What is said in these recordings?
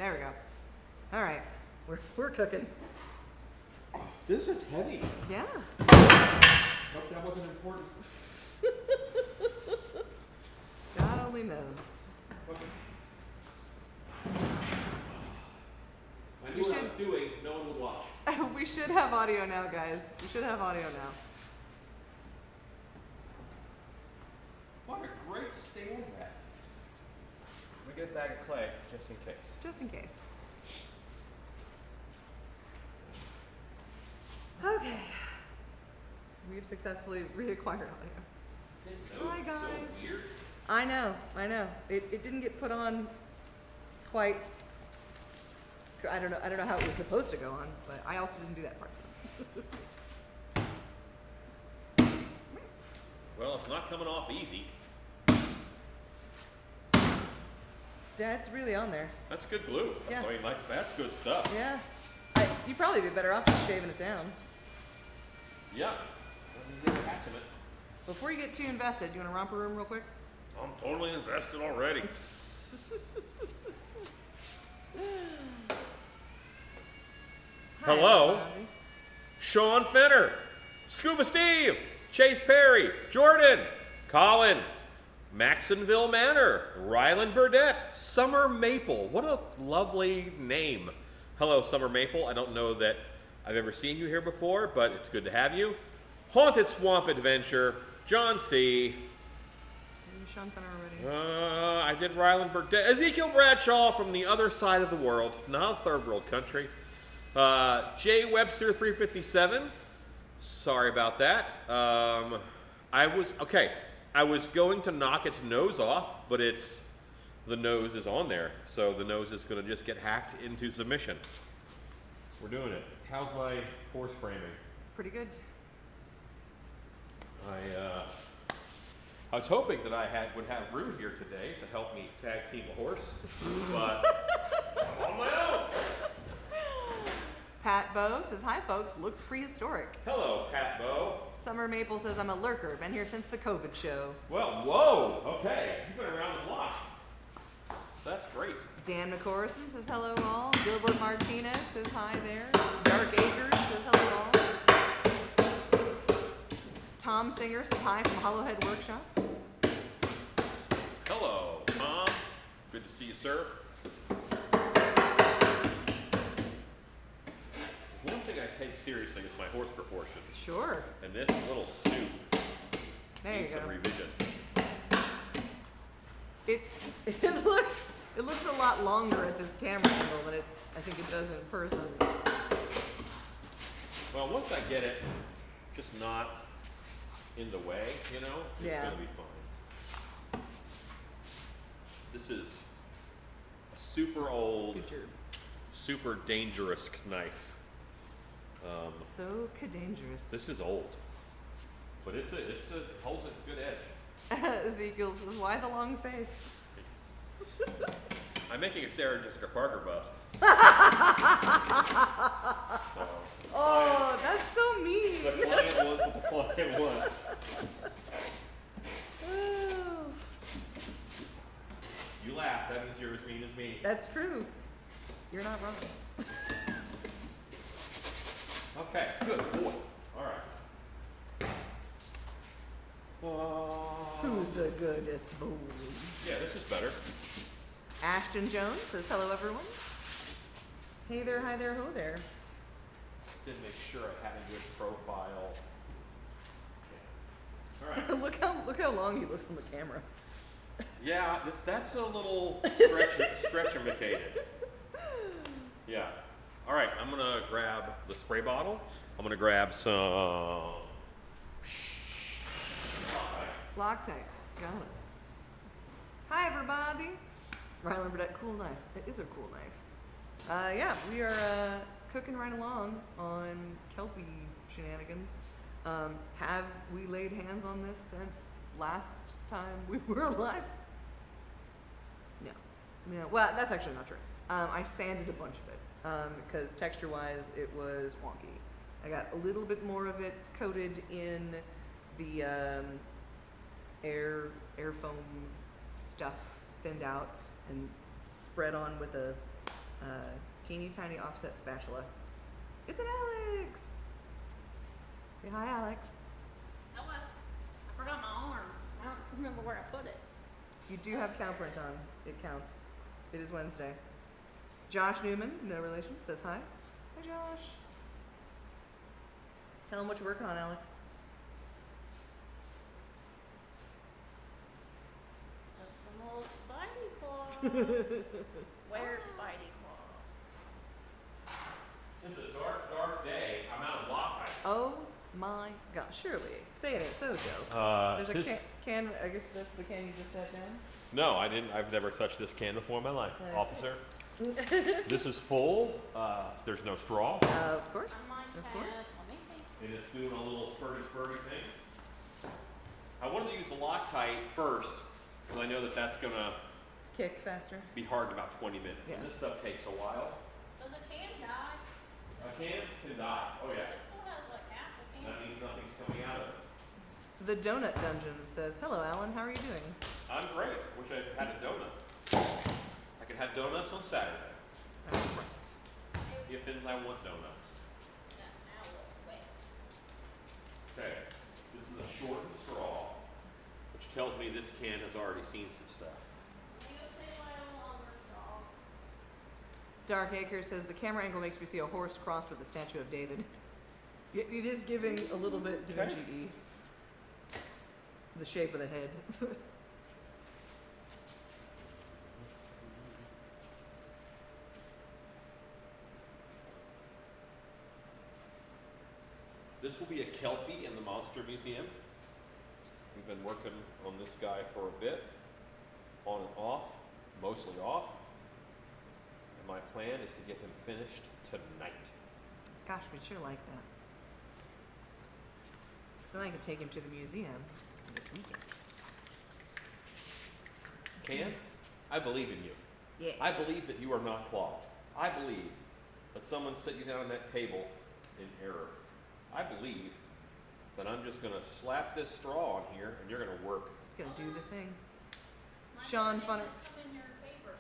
There we go. All right, we're cooking. This is heavy. Yeah. Hope that wasn't important. God only knows. I knew what I was doing. No one would watch. We should have audio now, guys. We should have audio now. What a great stand that is. Let me get a bag of clay, just in case. Just in case. Okay. We've successfully reacquired audio. This Hi, nose guys. is so weird. I know. It didn't get put on quite. I don't know how it was supposed to go on, but I also didn't do that part. So. Well, it's not coming off easy. Yeah, it's really on there. That's good glue. Yeah. I mean, that's good stuff. Yeah. You'd probably be better off just shaving it down. Yeah. Attaching it. Before you get too invested, do you want to romper room real quick? I'm totally invested already. Hi, Hello. everybody. Sean Fenner, Scuba Steve, Chase Perry, Jordan, Colin, Maxonville Manor, Ryland Burdett, Summer Maple. What a lovely name. Hello, Summer Maple. I don't know that I've ever seen you here before, but it's good to have you. Haunted Swamp Adventure, John C. Are you Sean Fenner already? I did Ryland Burdett. Ezekiel Bradshaw from the other side of the world, not a third world country. Jay Webster 357. Sorry about that. I was going to knock its nose off, but the nose is on there, so the nose is going to just get hacked into submission. We're doing it. How's my horse framing? Pretty good. I was hoping that I would have Rue here today to help me tag team a horse, but I'm on my own. Pat Bow says, hi folks, looks prehistoric. Hello, Pat Bow. Summer Maple says, I'm a lurker, been here since the COVID show. Well, whoa, okay, you've been around the block. That's great. Dan McCorrison says, hello all. Gilbert Martinez says, hi there. Dark Acres says, hello all. Tom Singer says, hi from Hollowhead Workshop. Hello, Tom. Good to see you, sir. One thing I take seriously is my horse proportions. Sure. And this little snoot needs some revision. It looks a lot longer at this camera angle than I think it does in person. Well, once I get it just not in the way, it's gonna be fine. This is a super old, super dangerous knife. So dangerous. This is old, but it holds a good edge. Ezekiel says, why the long face? I'm making a Sarah Jessica Parker bust. So, oh, that's so mean. the client was what the client was. Oh. You laugh, that means you're as mean as me. That's true. You're not wrong. Okay, good boy. All right. Who's the goodest boy? Yeah, this is better. Ashton Jones says, hello everyone. Hey there, hi there, ho there. Didn't make sure I had a good profile. Yeah. All right. look how long he looks on the camera. Yeah, that's a little stretcher-macated. Yeah. All right, I'm gonna grab the spray bottle. I'm gonna grab some. Loctite. Got it. Hi everybody. Ryland Burdett, cool knife. It is a cool knife. Yeah, we are cooking right along on Kelpie shenanigans. Have we laid hands on this since last time we were alive? No. No. Well, that's actually not true. I sanded a bunch of it because texture-wise it was wonky. I got a little bit more of it coated in the air foam stuff, thinned out and spread on with a Teeny tiny offset spatula. It's an Alex. Say hi, Alex. Hello. I forgot my arm. I don't remember where I put it. You do have cow print on. It counts. It is Wednesday. Josh Newman, no relation, says hi. Hi, Josh. Tell him what you're working on, Alex. Just some little spidey claws. Where's spidey claws? It's a dark, dark day. I'm out of Loctite. Oh my God. Shirley, say it ain't so, Joe. There's a can. I guess that's the can you just set down. No, I didn't. I've never touched this can before in my life, I see. officer. This is full. There's no straw. Of course. I might Of have. course. Let me see. And it's doing a little spurty thing. I wanted to use the Loctite first because I know that that's going to Kick faster. be hard in about 20 minutes. Yeah. And this stuff takes a while. Does a can die? A can die. Oh, yeah. It still has like half a can. That means nothing's coming out of it. The Donut Dungeon says, hello, Alan. How are you doing? I'm great. Wish I had a donut. I could have donuts on Saturday. That's right. If I want donuts. That owl was wet. Okay. This is a shortened straw, which tells me this can has already seen some stuff. Let me go see my longer straw. Dark Acre says, the camera angle makes me see a horse crossed with the statue of David. It is giving a little bit Da Vinci Eve. The shape of the head. This will be a Kelpie in the Monster Museum. We've been working on this guy for a bit, on and off, mostly off. And my plan is to get him finished tonight. Gosh, we'd sure like that. Then I could take him to the museum this weekend. Can, I believe in you. Yeah. I believe that you are not clogged. I believe that someone set you down at that table in error. I believe that I'm just going to slap this straw on here and you're going to work. It's gonna do the thing. My Sean can Funner. just come in your paper.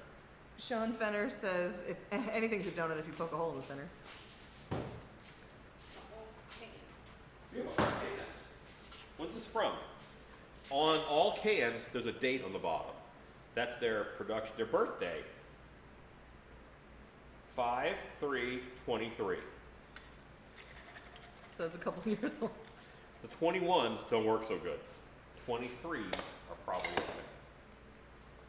Sean Fenner says, if anything's a donut if you poke a hole in the center. The whole can. When's this from? On all cans, there's a date on the bottom. That's their production, their birthday. 5/3/23. So it's a couple years old. The 21s don't work so good. 23s are probably okay.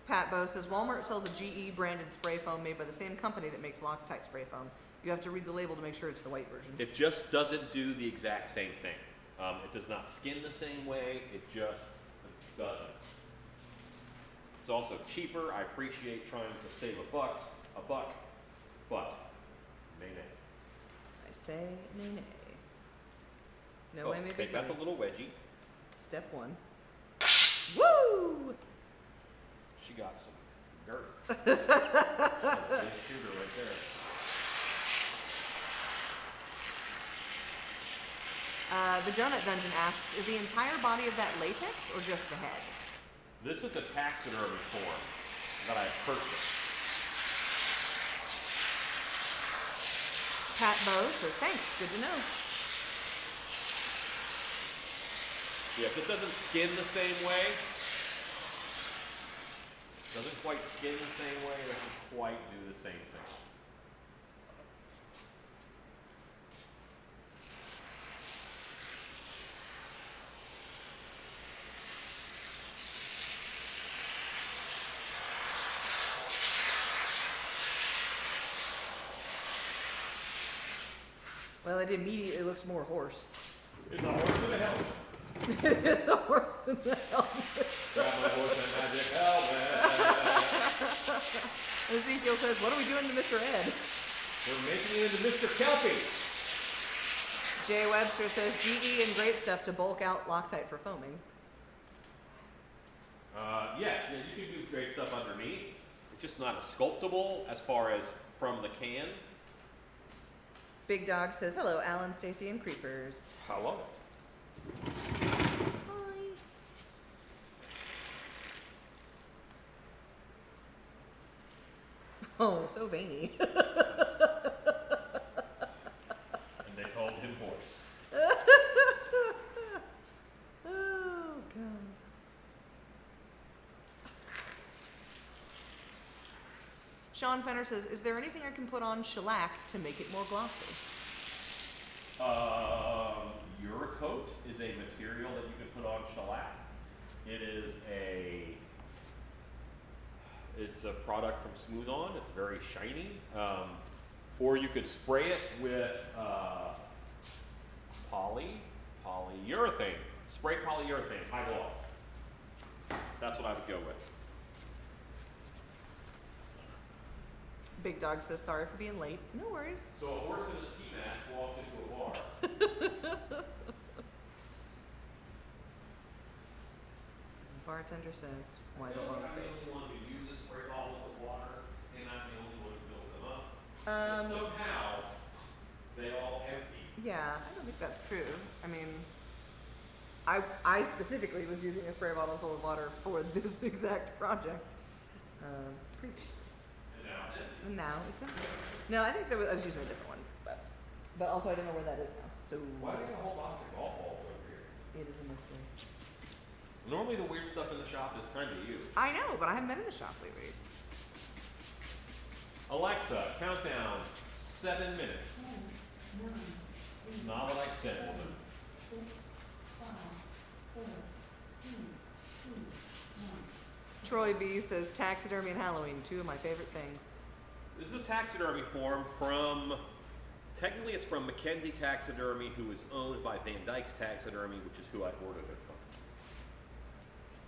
Pat Bow says, Walmart sells a GE branded spray foam made by the same company that makes Loctite spray foam. You have to read the label to make sure it's the white version. It just doesn't do the exact same thing. It does not skin the same way. It just doesn't. It's also cheaper. I appreciate trying to save a buck, but nay. I say nay. No Oh, way, maybe. take out the little wedgie. Step one. Woo! She got some girth. That's a big shooter right there. The Donut Dungeon asks, is the entire body of that latex or just the head? This is a taxidermy form that I purchased. Pat Bow says, thanks, good to know. Yeah, if this doesn't skin the same way, doesn't quite skin the same way, it doesn't quite do the same things. Well, it immediately looks more horse. It's a horse and a helmet. It is a horse in the helmet. Grab my horse and magic helmet. Ezekiel says, what are we doing to Mr. Ed? We're making it into Mr. Kelpie. Jay Webster says, GE and great stuff to bulk out Loctite for foaming. Yes, yeah, you can do great stuff underneath. It's just not as sculptable as far as from the can. Big Dog says, hello, Alan, Stacy, and Creepers. Hello. Hi. Oh, so veiny. And they called him Horse. Oh, God. Sean Fenner says, is there anything I can put on shellac to make it more glossy? Uracoat is a material that you can put on shellac. It's a product from Smooth On. It's very shiny. Or you could spray it with polyurethane. Spray polyurethane, high gloss. That's what I would go with. Big Dog says, sorry for being late. No worries. So a horse in a ski mask walks into a bar. Bartender says, why the I'm long the face? only one who uses spray bottles of water, and I'm the only one who fills them up. Somehow, they all empty. Yeah, I don't think that's true. I mean, I specifically was using a spray bottle full of water for this exact project. Previously. And now it's empty. And now it's empty. No, I think I was using a different one, but also I don't know where that is now. So Why do you have a whole box of golf balls over here? it is a mystery. Normally the weird stuff in the shop is kind of you. I know, but I haven't been in the shop lately. Alexa, countdown 7 minutes. Not what I said, woman. Troy B says taxidermy and Halloween, two of my favorite things. This is a taxidermy form from, technically it's from Mackenzie Taxidermy, who is owned by Van Dyke's Taxidermy, which is who I ordered it from.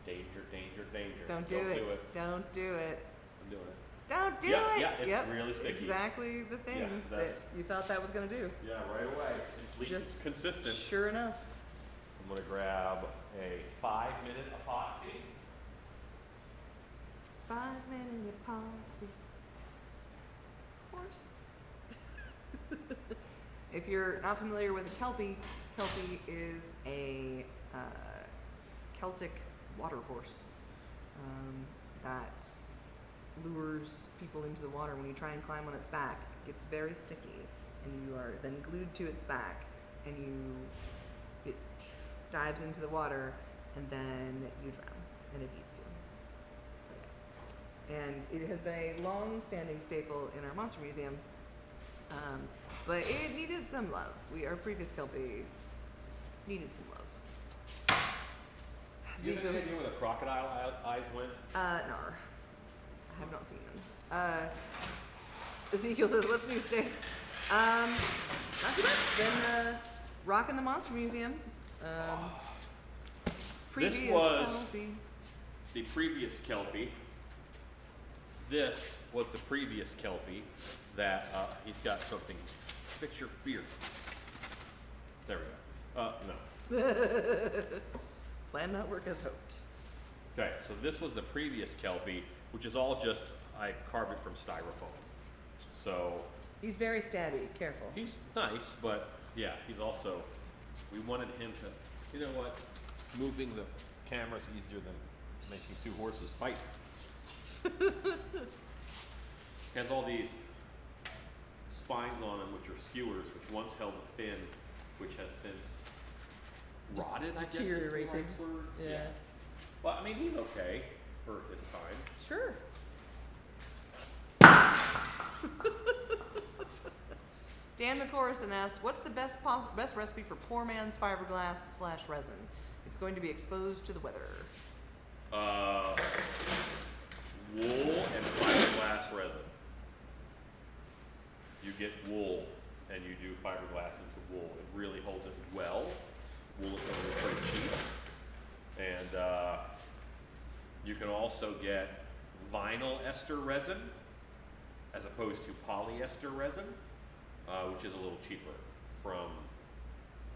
Danger, danger, danger. Don't do it. Don't do it. I'm doing it. Don't do Yeah, it. yeah, it's Yep, really sticky. Exactly the thing Yeah, that that's- you thought that was going to do. Yeah, right away. At least Just it's consistent. Sure enough. I'm gonna grab a 5-minute epoxy. 5-minute epoxy. Horse. If you're not familiar with a Kelpie, Kelpie is a Celtic water horse that lures people into the water. When you try and climb on its back, it gets very sticky, and you are then glued to its back, and it dives into the water, and then you drown, and it eats you. So, yeah. And it has been a long-standing staple in our monster museum, but it needed some love. Our previous Kelpie needed some love. You have any idea where the crocodile eyes went? Nar. I have not seen them. Ezekiel says, what's new, Stace? Not too much. Been rocking the Monster Museum. This was the previous Kelpie. This was the previous Kelpie that he's got something. Fix your beard. There we go. No. Plan not work as hoped. Okay, so this was the previous Kelpie, which is all just, I carved it from styrofoam. So He's very stabby. Careful. he's nice, but yeah, he's also, we wanted him to, you know what, moving the camera's easier than making two horses fight. He has all these spines on him, which are skewers, which once held a fin, which has since rotted, I guess is the Deteriorated. right word. Yeah. Well, I mean, he's okay for his time. Sure. Dan McCorson asks, what's the best recipe for poor man's fiberglass/resin? It's going to be exposed to the weather. Wool and fiberglass resin. You get wool and you do fiberglass into wool. It really holds it well. Wool is going to be pretty cheap. And you can also get vinyl ester resin as opposed to polyester resin, which is a little cheaper from,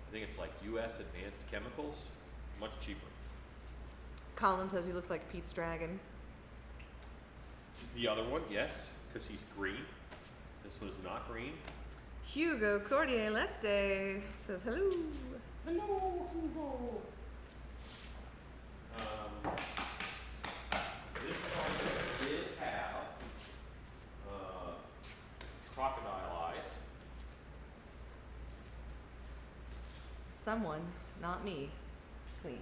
I think it's like US Advanced Chemicals, much cheaper. Colin says he looks like Pete's dragon. The other one, yes, because he's green. This one is not green. Hugo Cordialete says hello. Hello, Hugo. This project did have crocodile eyes. Someone, not me, cleaned.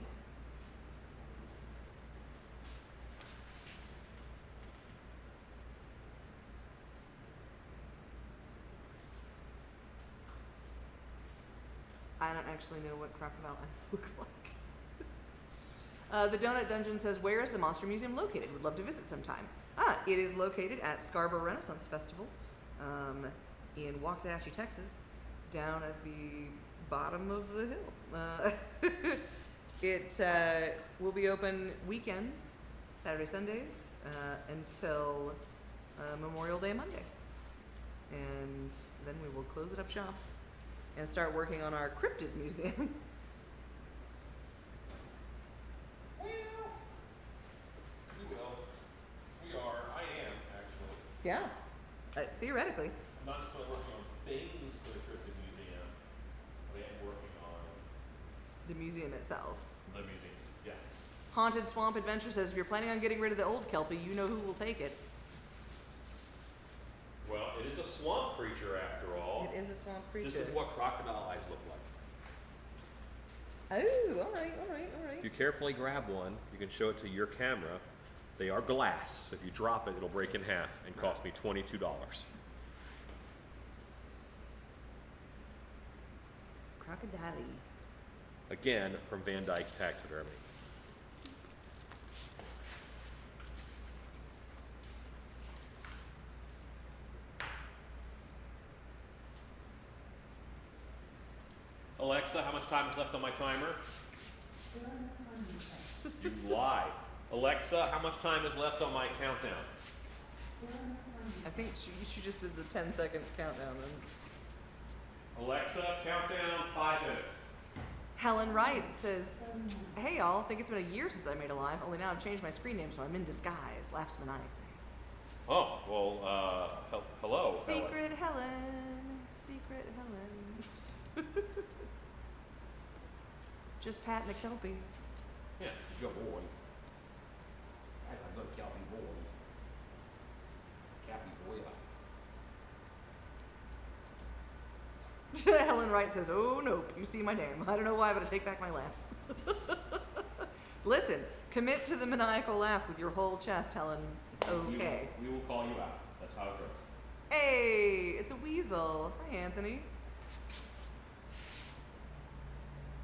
I don't actually know what crocodile eyes look like. The Donut Dungeon says, where is the Monster Museum located? Would love to visit sometime. It is located at Scarborough Renaissance Festival in Waxahachie, Texas, down at the bottom of the hill. It will be open weekends, Saturday, Sundays, until Memorial Day Monday. And then we will close it up shop and start working on our cryptid museum. Well, we will. We are. I am, actually. Yeah, theoretically. I'm not necessarily working on things for the Cryptid Museum, but I am working on The museum itself. the museum. Yeah. Haunted Swamp Adventure says, if you're planning on getting rid of the old Kelpie, you know who will take it. Well, it is a swamp creature after all. It is a swamp creature. This is what crocodile eyes look like. Oh, all right, all right, all right. If you carefully grab one, you can show it to your camera. They are glass. So if you drop it, it'll break in half and cost me $22. Crocodile. Again, from Van Dyke's Taxidermy. Alexa, how much time is left on my timer? You lie. Alexa, how much time is left on my countdown? I think she just did the 10-second countdown. And Alexa, countdown 5 minutes. Helen Wright says, hey y'all, think it's been a year since I made a live, only now I've changed my screen name so I'm in disguise. Laughs maniacally. Oh, well, hello. Secret Helen. Secret Helen. Just patting a Kelpie. Yeah, good boy. That's a good Kelpie boy. Kelpie boy. Helen Wright says, oh nope, you see my name. I don't know why, but I take back my laugh. Listen, commit to the maniacal laugh with your whole chest, Helen. Okay. We will call you out. That's how it goes. Hey, it's a weasel. Hi, Anthony.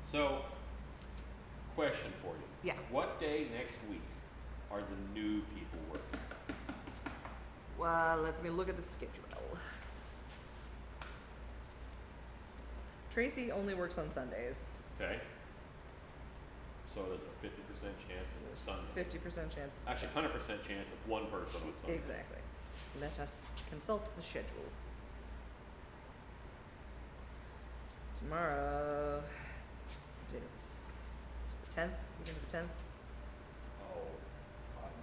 So, question for you. Yeah. What day next week are the new people working? Well, let me look at the schedule. Tracy only works on Sundays. Okay. So there's a 50% chance of Sunday. 50% chance. it's Actually, 100% chance of one person on Sunday. Exactly. Let us consult the schedule. Tomorrow. What day is this? It's the 10th? Weekend of the 10th? Oh,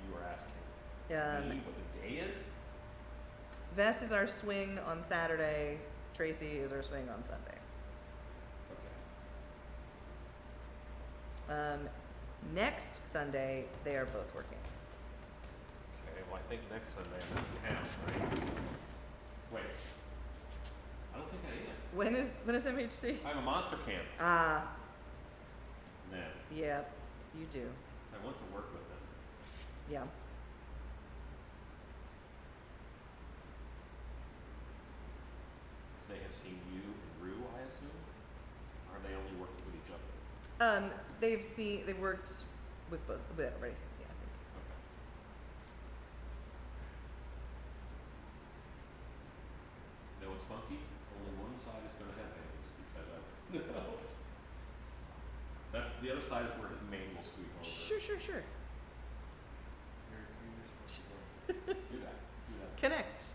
you were asking me what the day is? Vest is our swing on Saturday. Tracy is our swing on Sunday. Okay. Next Sunday, they are both working. Okay, well, I think next Sunday I'm in town, right? Wait. I don't think I am. When is MHC? I have a monster camp. Ah, Then yeah, you do. I want to work with them. Yeah. They have seen you and Rue, I assume? Or have they only worked with each other? They've worked with both a bit already. Yeah, I think. Okay. You know what's funky? Only one side is going to have hands because I That's the other side is where his mane will sweep over. Sure. Do that. Connect.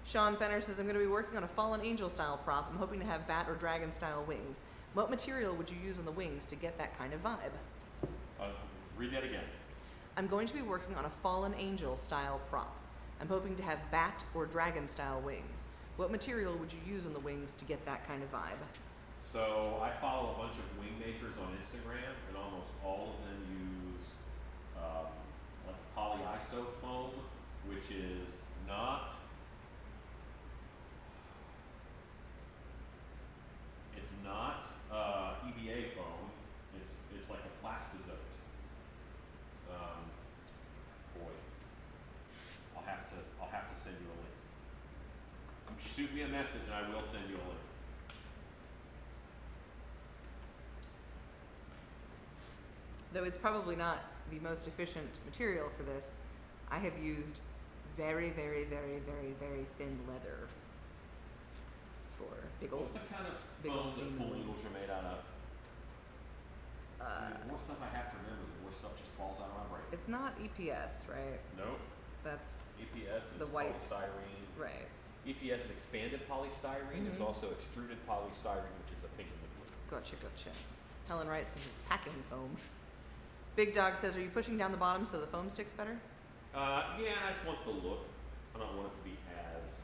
Sean Fenner says, I'm going to be working on a fallen angel style prop. I'm hoping to have bat or dragon style wings. What material would you use on the wings to get that kind of vibe? Read that again. I'm going to be working on a fallen angel style prop. I'm hoping to have bat or dragon style wings. What material would you use on the wings to get that kind of vibe? So I follow a bunch of wing makers on Instagram, and almost all of them use like polyiso foam, which is not shoot me a message and I will send you a link. Though it's probably not the most efficient material for this, I have used very, very, very, very, very thin leather for big old. What's the kind of big foam old that demon pool wings. noodles are made out of? The more stuff I have to remember, the more stuff just falls out of my brain. It's not EPS, right? Nope. That's EPS is The white- polystyrene. right. EPS is expanded polystyrene. There's Mhm. also extruded polystyrene, which is a pink and the blue. Gotcha, gotcha. Helen Wright says it's packing foam. Big Dog says, are you pushing down the bottom so the foam sticks better? Yeah, I just want the look. I don't want it to be as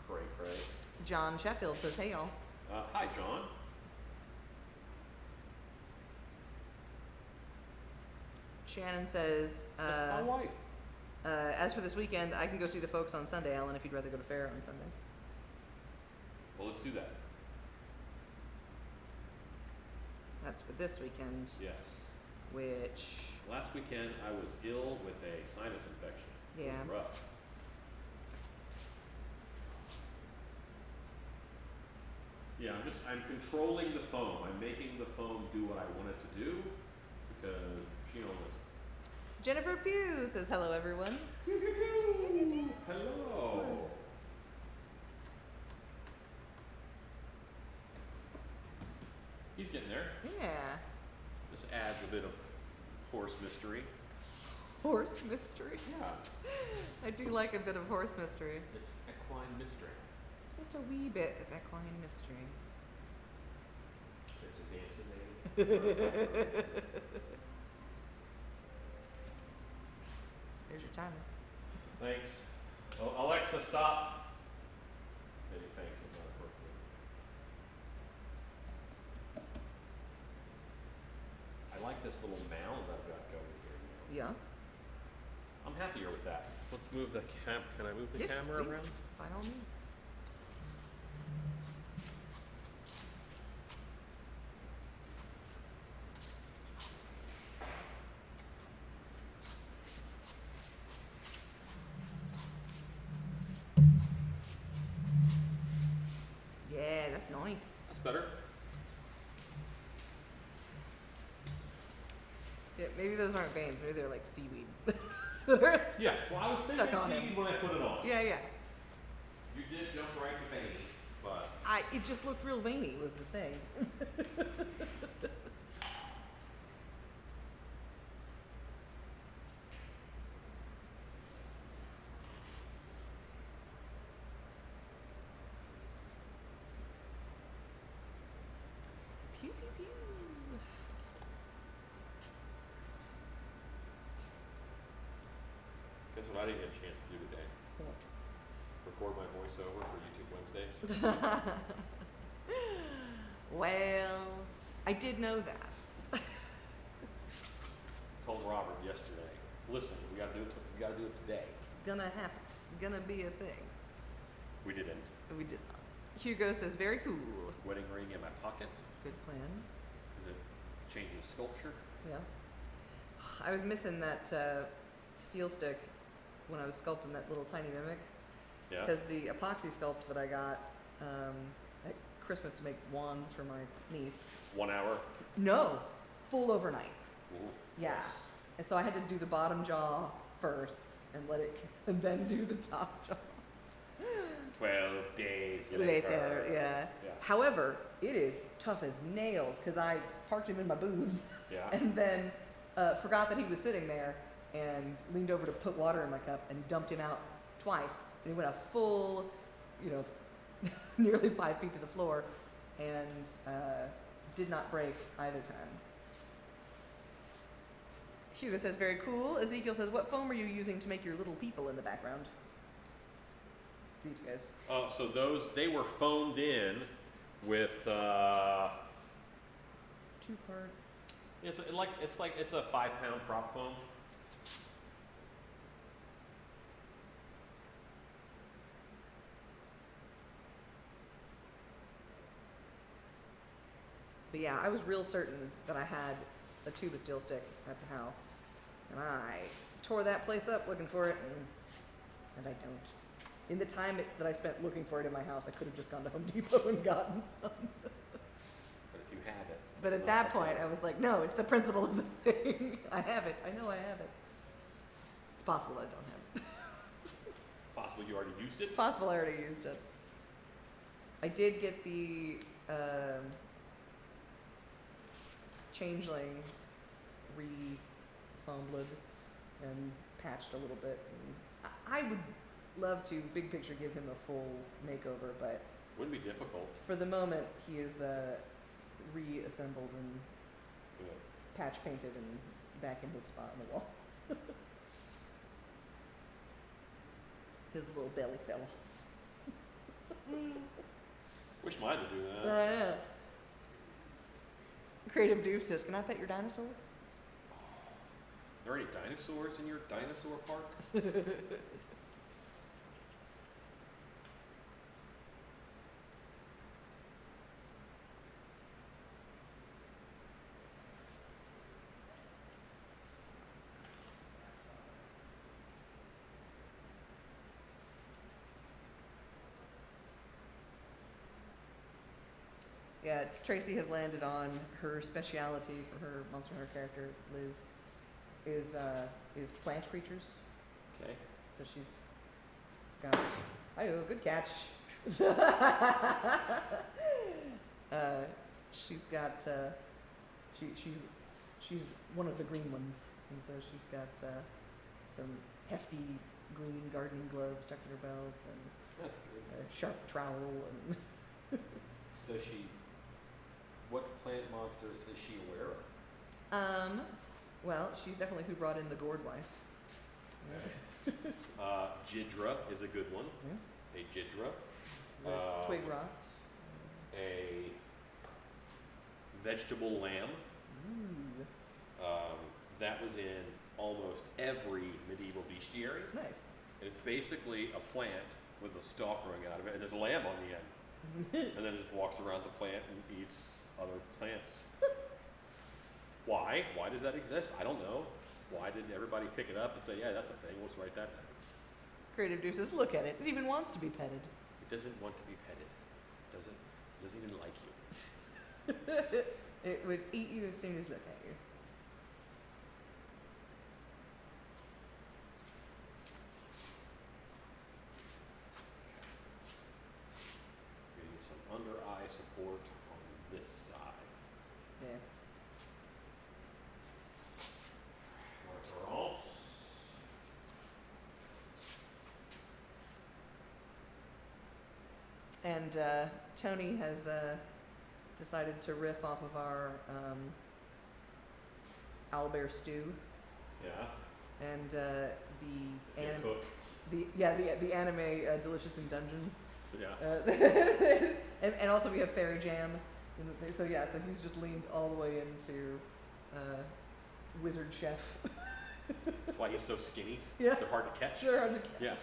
cray-cray. John Sheffield says, hey y'all. Hi, John. Shannon says, That's my wife. as for this weekend, I can go see the folks on Sunday, Alan, if you'd rather go to fair on Sunday. Well, let's do that. That's for this weekend, Yes. which, Last weekend, I was ill with a sinus infection. It was Yeah. rough. Yeah, I'm controlling the foam. I'm making the foam do what I want it to do because she don't listen. Jennifer Pugh says, hello everyone. Hello. He's getting there. Yeah. This adds a bit of horse mystery. Horse mystery. Yeah. I do like a bit of horse mystery. It's equine mystery. Just a wee bit of equine mystery. There's a dancing lady. Here's your timer. Thanks. Oh, Alexa, stop. Maybe thanks is not appropriate. I like this little mound I've got going here. Yeah. I'm happier with that. Let's move the cam. Can I move the Yes, camera please. around? By all means. Yeah, that's nice. That's better. Yeah, maybe those aren't veins. Maybe they're like seaweed. that are Yeah. Well, I was stuck thinking on seaweed him. when I put it on. Yeah, yeah. You did jump right to veiny, but It just looked real veiny was the thing. Pew pew pew. guess what I didn't get a chance to do today? Record my voiceover for YouTube Wednesdays. Well, I did know that. Told Robert yesterday. Listen, we gotta do it. We gotta do it today. Gonna happen. Gonna be a thing. We didn't. We did not. Hugo says, very cool. Wedding ring in my pocket. Good plan. Because it changes sculpture. Yeah. I was missing that steel stick when I was sculpting that little tiny mimic. Yeah. Because the epoxy sculpt that I got at Christmas to make wands for my niece. 1 hour. No, full overnight. Ooh, Yeah. nice. And so I had to do the bottom jaw first and let it, and then do the top jaw 12 days later. Yeah. Yeah. However, it is tough as nails because I parked him in my boobs Yeah. and then forgot that he was sitting there and leaned over to put water in my cup and dumped him out twice. And he went a full, nearly 5 feet to the floor and did not break either time. Hugo says, very cool. Ezekiel says, what foam are you using to make your little people in the background? These guys. So they were foamed in with. 2-part. It's a 5-pound prop foam. But yeah, I was real certain that I had a tube of steel stick at the house. And I tore that place up looking for it, and I don't. in the time that I spent looking for it in my house, I could have just gone to Home Depot and gotten some. But if you have it. But it's at not that point, I was like, no, it's the principle of the thing. I have it. I know I have it. It's possible I don't have it. Possible you already used it? It's possible I already used it. I did get the Changeling re-assembled and patched a little bit. And I would love to, big picture, give him a full makeover, but Wouldn't be difficult. for the moment, he is reassembled and Good. patch painted and back in his spot on the wall. His little belly fell off. Wish mine would do that. Yeah. Creative Doof says, "Can I pet your dinosaur?" Are there any dinosaurs in your dinosaur park? Yeah, Tracy has landed on her speciality for her Monster Hunter character, Liz, is plant creatures. Okay. So she's got. Hi-oh, good catch. She's got. She's one of the green ones, and so she's got some hefty green gardening gloves tucked in her belt, and That's good. a sharp trowel, and Does she? What plant monsters is she aware of? well, she's definitely who brought in the gourd wife. Jidra is a good one. Yeah. A Jidra. The twig rot. A vegetable lamb. Ooh, That was in almost every medieval bestiary. nice. And it's basically a plant with a stalk growing out of it, and there's a lamb on the end. And then it just walks around the plant and eats other plants. Why? Why does that exist? I don't know. Why didn't everybody pick it up and say, yeah, that's a thing, let's write that down? Creative Deuce says, look at it. It even wants to be petted. It doesn't want to be petted. Doesn't even like you. It would eat you as soon as look at you. Getting some under eye support on this side. Yeah. Referrals. And Tony has decided to riff off of our owlbear stew Yeah. and See a cook. the anime Delicious in Dungeon. Yeah. And also we have Fairy Jam. So yeah, so he's just leaned all the way into Wizard Chef. That's why he's so skinny. Yeah. They're hard to catch. Sure, hard to catch. Yeah.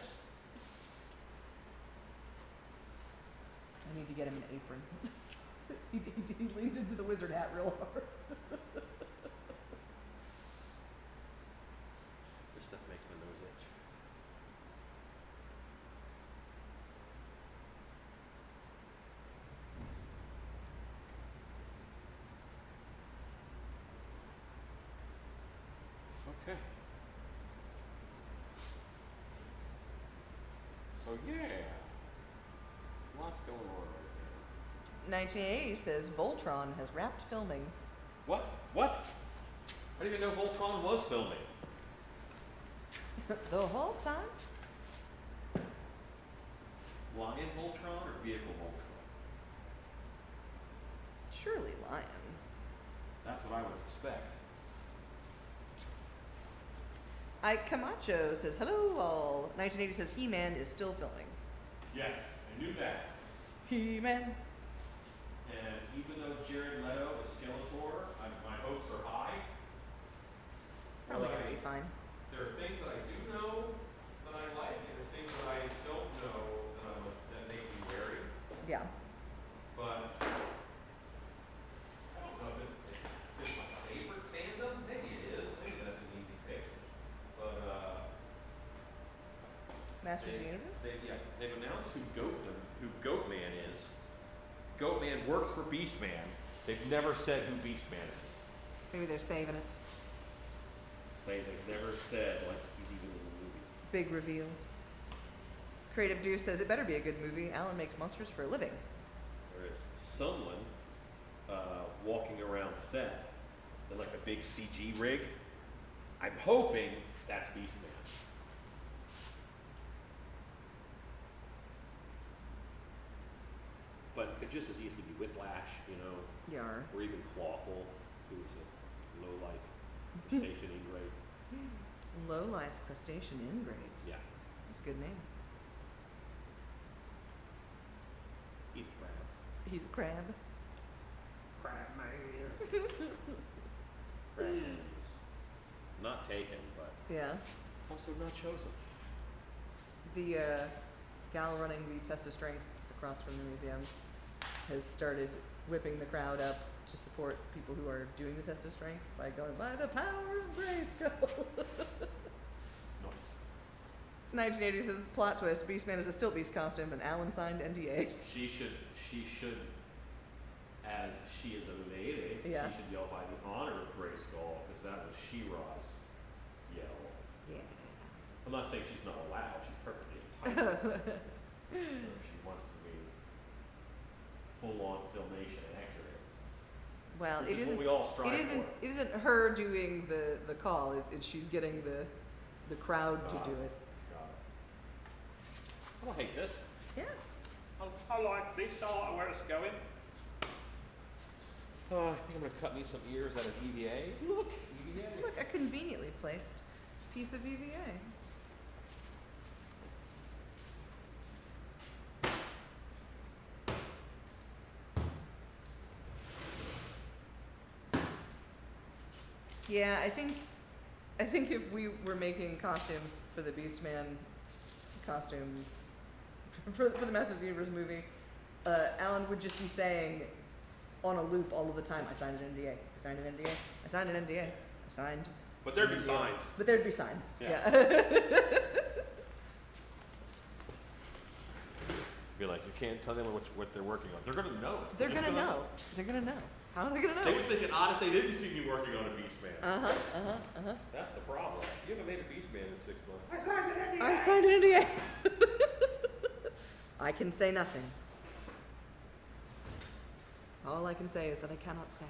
I need to get him an apron. he leaned into the wizard hat real hard. This stuff makes my nose itch. Okay. So yeah, lots going on right 1980 says Voltron has wrapped filming. now. What? I didn't even know Voltron was filming. The whole time? Lion Voltron or Vehicle Voltron? Surely Lion. That's what I would expect. Ike Camacho says, hello all. 1980 says He-Man is still filming. Yes, I knew that. He-Man. And even though Jared Leto is Skeletor, my hopes are high. Probably Well, gonna be fine. There are things that I do know that I like, and there's things that I don't know that make me wary. Yeah. But I don't know if it's my favorite fandom. Maybe it is. Maybe that's an easy pick. But Masters of the Universe? they Goatman works for Beastman. They've never said who Beastman is. Maybe they're saving it. They've never said like he's even in the movie. Big reveal. Creative Dew says it better be a good movie. Alan makes monsters for a living. There is someone walking around set in like a big CG rig. I'm hoping that's Beastman. But it could just as easily be Whiplash, you know, Yar. or even Clawful, who is a low-life crustacean ingrate. Low life crustacean ingrades. Yeah, That's a good name. he's a crab. He's a crab. Crab man. Crab man. Not taken, but Yeah. also not chosen. The gal running the test of strength across from the museum has started whipping the crowd up to support people who are doing the test of strength by going, by the power of Grayskull. Nice. 1980 says, plot twist, Beastman is a stilt beast costume and Alan signed NDAs. She should, as she is a lady, Yeah. she should yell by the honor of Grayskull, because that was She-Ra's yell. Yeah. I'm not saying she's not allowed, she's perfectly entitled. If she wants to be full-on filmation accurate. Well, Which it is what isn't. we all strive It isn't. for. It isn't her doing the call. She's getting the crowd to do it. God. I don't hate this. Yeah. I like this. I like where it's going. Oh, I think I'm gonna cut me some ears out of EVA. Look, EVA. Look, a conveniently placed piece of EVA. Yeah, I think if we were making costumes for the Beastman costume for the Masters of the Universe movie, Alan would just be saying on a loop all of the time, I signed an NDA, I signed an NDA, I signed an NDA, I signed. But there'd an be NDA." signs. But there'd be signs. Yeah. Yeah. Be like, you can't tell them what they're working on. They're gonna know. They're just gonna know. They're gonna know. How are they gonna They know? would think it odd if they didn't see me working on a Beastman. Uh-huh. That's the problem. You haven't made a Beastman in 6 months. I signed an NDA. I can say nothing. All I can say is that I cannot say.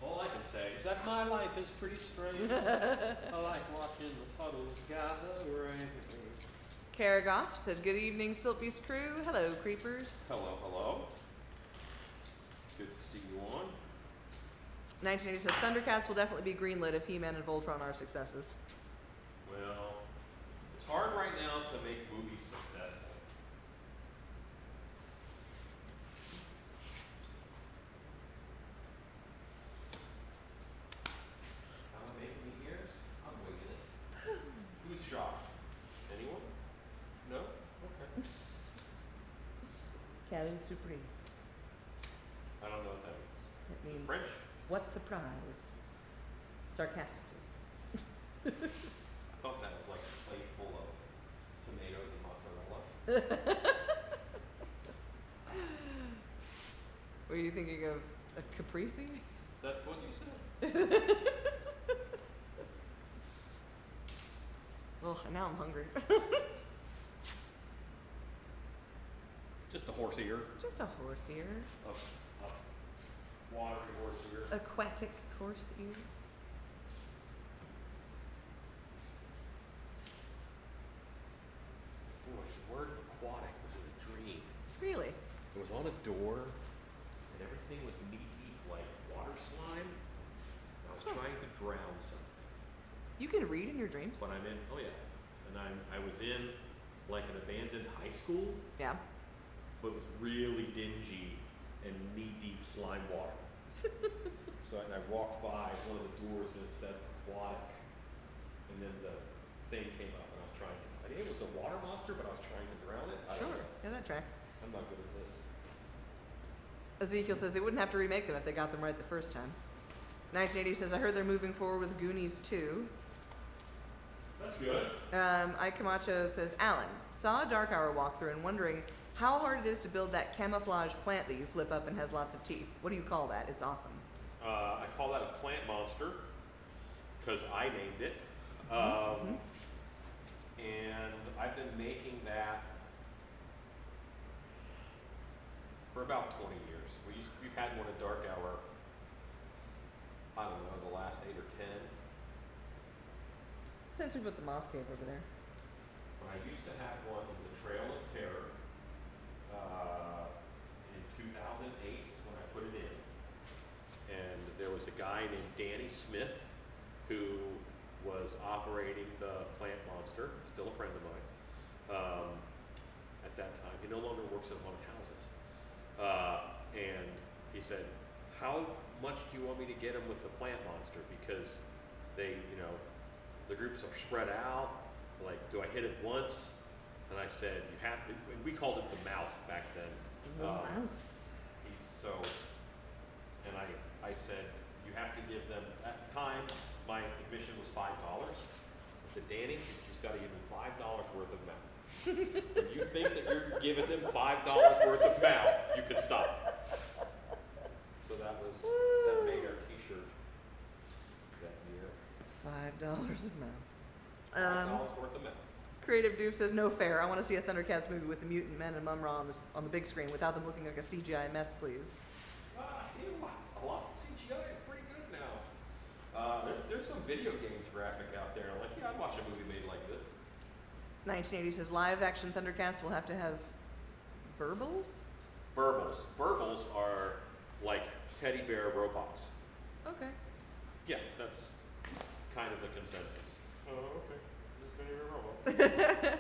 All I can say is that my life is pretty strange. I like watching the puddles gather rain. Karagoff says, good evening, Siltbeast crew. Hello, creepers. Hello, hello. Good to see you on. 1980 says, Thundercats will definitely be greenlit if He-Man and Voltron are successes. Well, it's hard right now to make movies successful. Am I making the ears? I'm wigging it. Who's shocked? Anyone? No? Okay. Kelly Surprise. I don't know what that means. It means, French? what surprise? Sarcastically. I thought that was like a plate full of tomatoes and mozzarella. Were you thinking of a caprese? That's what you said. Ugh, now I'm hungry. Just a horse ear. Just a horse ear. A watery horse ear. Aquatic horse ear. Boy, the word aquatic was in a dream. Really? It was on a door, and everything was knee-deep like water slime. I was trying to drown something. You can read in your dreams? But I'm in, oh yeah. And I was in like an abandoned high school, Yeah. but it was really dingy and knee-deep slime water. So I walked by one of the doors and it said aquatic. And then the thing came up and I was trying to, I think it was a water monster, but I was trying to drown it. I don't Sure. know. Yeah, that tracks. I'm not good at this. Ezekiel says they wouldn't have to remake them if they got them right the first time. 1980 says, I heard they're moving forward with Goonies 2. That's good. Ike Camacho says, Alan, saw a Dark Hour walkthrough and wondering how hard it is to build that camouflage plant that you flip up and has lots of teeth. What do you call that? It's awesome. I call that a plant monster because I named it. And I've been making that for about 20 years. We've had one at Dark Hour, I don't know, the last 8 or 10. Since we put the moss cave over there. When I used to have one in the Trail of Terror, in 2008 is when I put it in. And there was a guy named Danny Smith who was operating the plant monster, still a friend of mine, at that time. He no longer works at haunted houses. And he said, how much do you want me to get him with the plant monster? Because they, the groups are spread out. Like, do I hit it once? And I said, you have to, and we called it the mouth back then. The mouth. And I said, you have to give them, at the time, my admission was $5. I said, Danny, you just got to give them $5 worth of mouth. When you think that you're giving them $5 worth of mouth, you can stop. So that made our t-shirt that year. $5 a mouth. $5 worth of mouth. Creative Doof says, no fair. I want to see a Thundercats movie with the mutant men and Mum-Ra on the big screen without them looking like a CGI mess, please. A lot of CGI is pretty good now. There's some video games graphic out there. Like, yeah, I'd watch a movie made like this. 1980 says, live action Thundercats will have to have burbles? Burbles are like teddy bear robots. Okay. Yeah, that's kind of the consensus. Oh, okay. Teddy bear robot.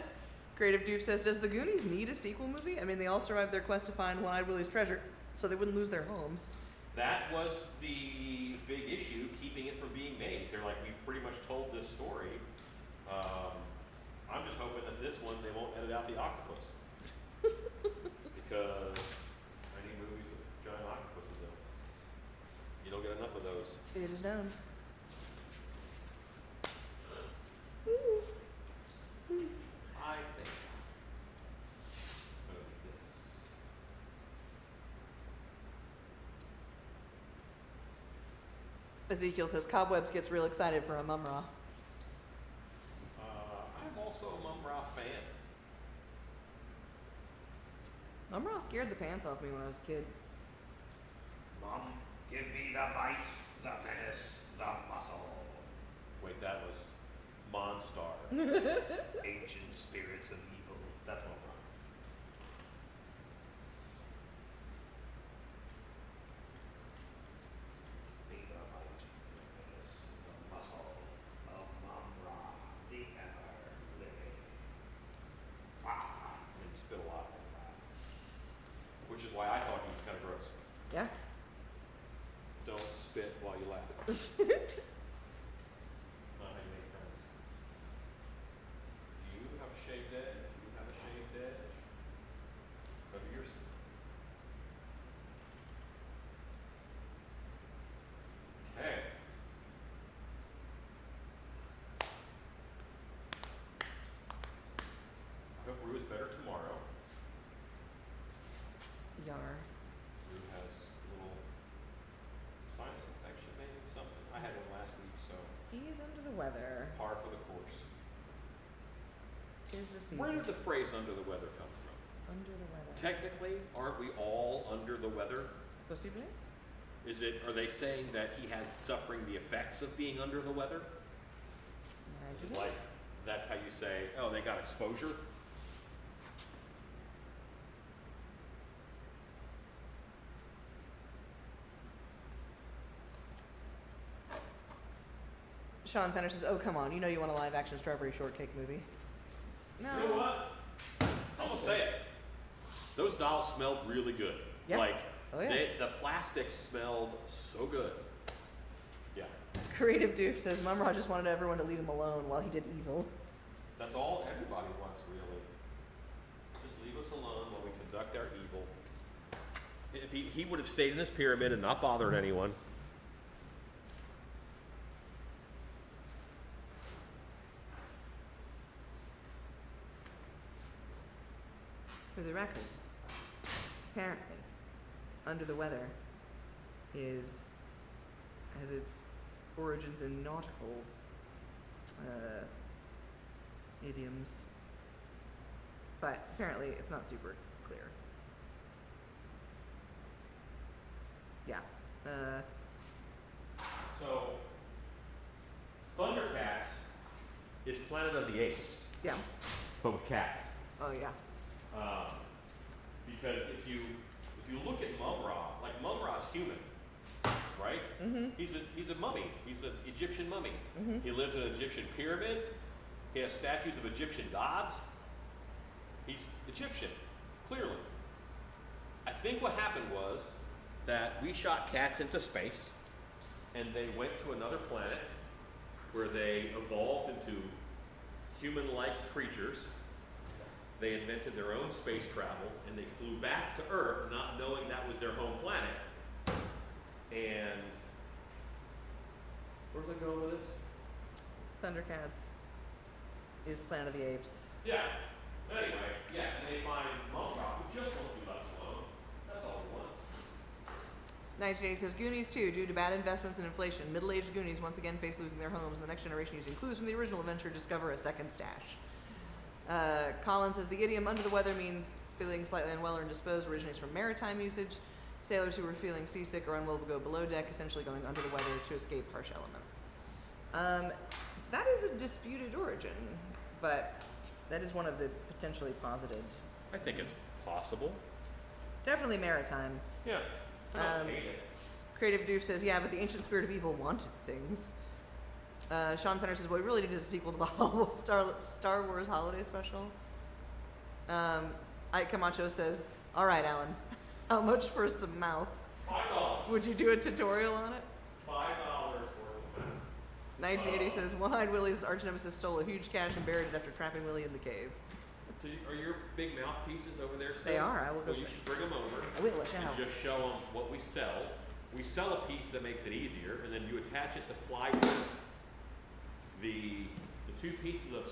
Creative Doof says, does the Goonies need a sequel movie? I mean, they all survived their quest to find One-Eyed Willie's treasure, so they wouldn't lose their homes. That was the big issue, keeping it from being made. They're like, we've pretty much told this story. I'm just hoping that this one, they won't edit out the octopus. Because I need movies with giant octopuses in them. You don't get enough of those. It is known. I think of this. Ezekiel says, Cobwebs gets real excited for a Mum-Ra. I'm also a Mum-Ra fan. Mum-Ra scared the pants off me when I was a kid. Mom, give me the bite, the menace, the muscle. Wait, that was Monstar. Ancient spirits of evil. That's Mum-Ra. Be the bite, the menace, the muscle of Mum-Ra, the ever-living. And he spit a lot when he laughed. Which is why I thought he was kind of gross. Yeah. Don't spit while you laugh. Not how you make friends. You have a shaved edge. You have a shaved edge. Over yours. Okay. I hope Rue is better tomorrow. Yar. Rue has a little sinus infection, maybe something. I had one last week, so He's under the weather. par for the course. 'Tis the season. Where did the phrase "under the weather" come from? Under the weather. Technically, aren't we all under the weather? Possible? Are they saying that he has suffering the effects of being under the weather? Is it like, that's how you say, oh, they got exposure? Sean Fenner says, oh, come on. You know you want a live action Strawberry Shortcake movie. No. You know what? I'm gonna say it. Those dolls smelled really good. Yeah. Like, Oh, yeah. the plastic smelled so good. Yeah. Creative Doof says, Mum-Ra just wanted everyone to leave him alone while he did evil. That's all everybody wants, really. Just leave us alone while we conduct our evil. If he would have stayed in this pyramid and not bothered anyone. For the record, apparently, under the weather has its origins in nautical idioms, but apparently it's not super clear. Yeah. So, Thundercats is Planet of the Apes, Yeah. but with cats. Oh yeah. Because if you look at Mum-Ra, like Mum-Ra's human, right? Mm-hmm. He's a mummy. He's an Egyptian mummy. Mm-hmm. He lives in an Egyptian pyramid. He has statues of Egyptian gods. He's Egyptian, clearly. I think what happened was that we shot cats into space, and they went to another planet where they evolved into human-like creatures. They invented their own space travel, and they flew back to Earth, not knowing that was their home planet. And where's I going with this? Thundercats is Planet of the Apes. Yeah. Anyway, yeah, and they find Mum-Ra, who just wants to be left alone. That's all he wants. 1980 says Goonies 2, due to bad investments and inflation, middle-aged Goonies once again face losing their homes, and the next generation using clues from the original adventure discover a second stash. Colin says the idiom under the weather means feeling slightly unwell or indisposed, originates from maritime usage. Sailors who were feeling seasick or unwell would go below deck, essentially going under the weather to escape harsh elements. That is a disputed origin, but that is one of the potentially posited. I think it's possible. Definitely maritime. Yeah. I don't hate it. Creative Doof says, yeah, but the ancient spirit of evil wanted things. Sean Fenner says, what we really need is a sequel to the Star Wars holiday special. Ike Camacho says, all right, Alan, how much for some mouth? $5. Would you do a tutorial on it? $5 worth of math. 1980 says, One-Eyed Willie's arch nemesis stole a huge cache and buried it after trapping Willie in the cave. Are your big mouthpieces over there still? They are. I will go Well, you check. should bring them over. I will, I shall. And just show them what we sell. We sell a piece that makes it easier, and then you attach it to plywood. The two pieces of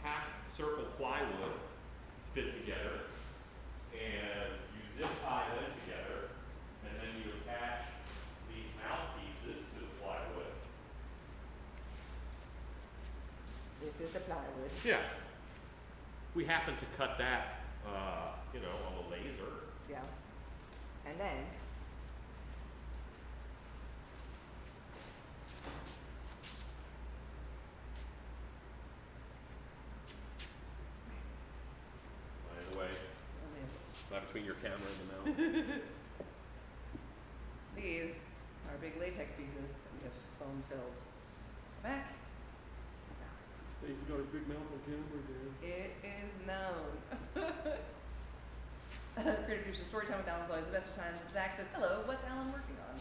half circle plywood fit together, and you zip tie them together, and then you attach these mouthpieces to the plywood. This is the plywood. Yeah. We happen to cut that, on a laser. Yeah. And then By the way, not between your camera and the mouth. these are big latex pieces that we have foam filled. Back. Stacy's got a big mouth on camera, dude. It is known. Creative Juice's story time with Alan's always the best of times. Zach says, hello, what's Alan working on?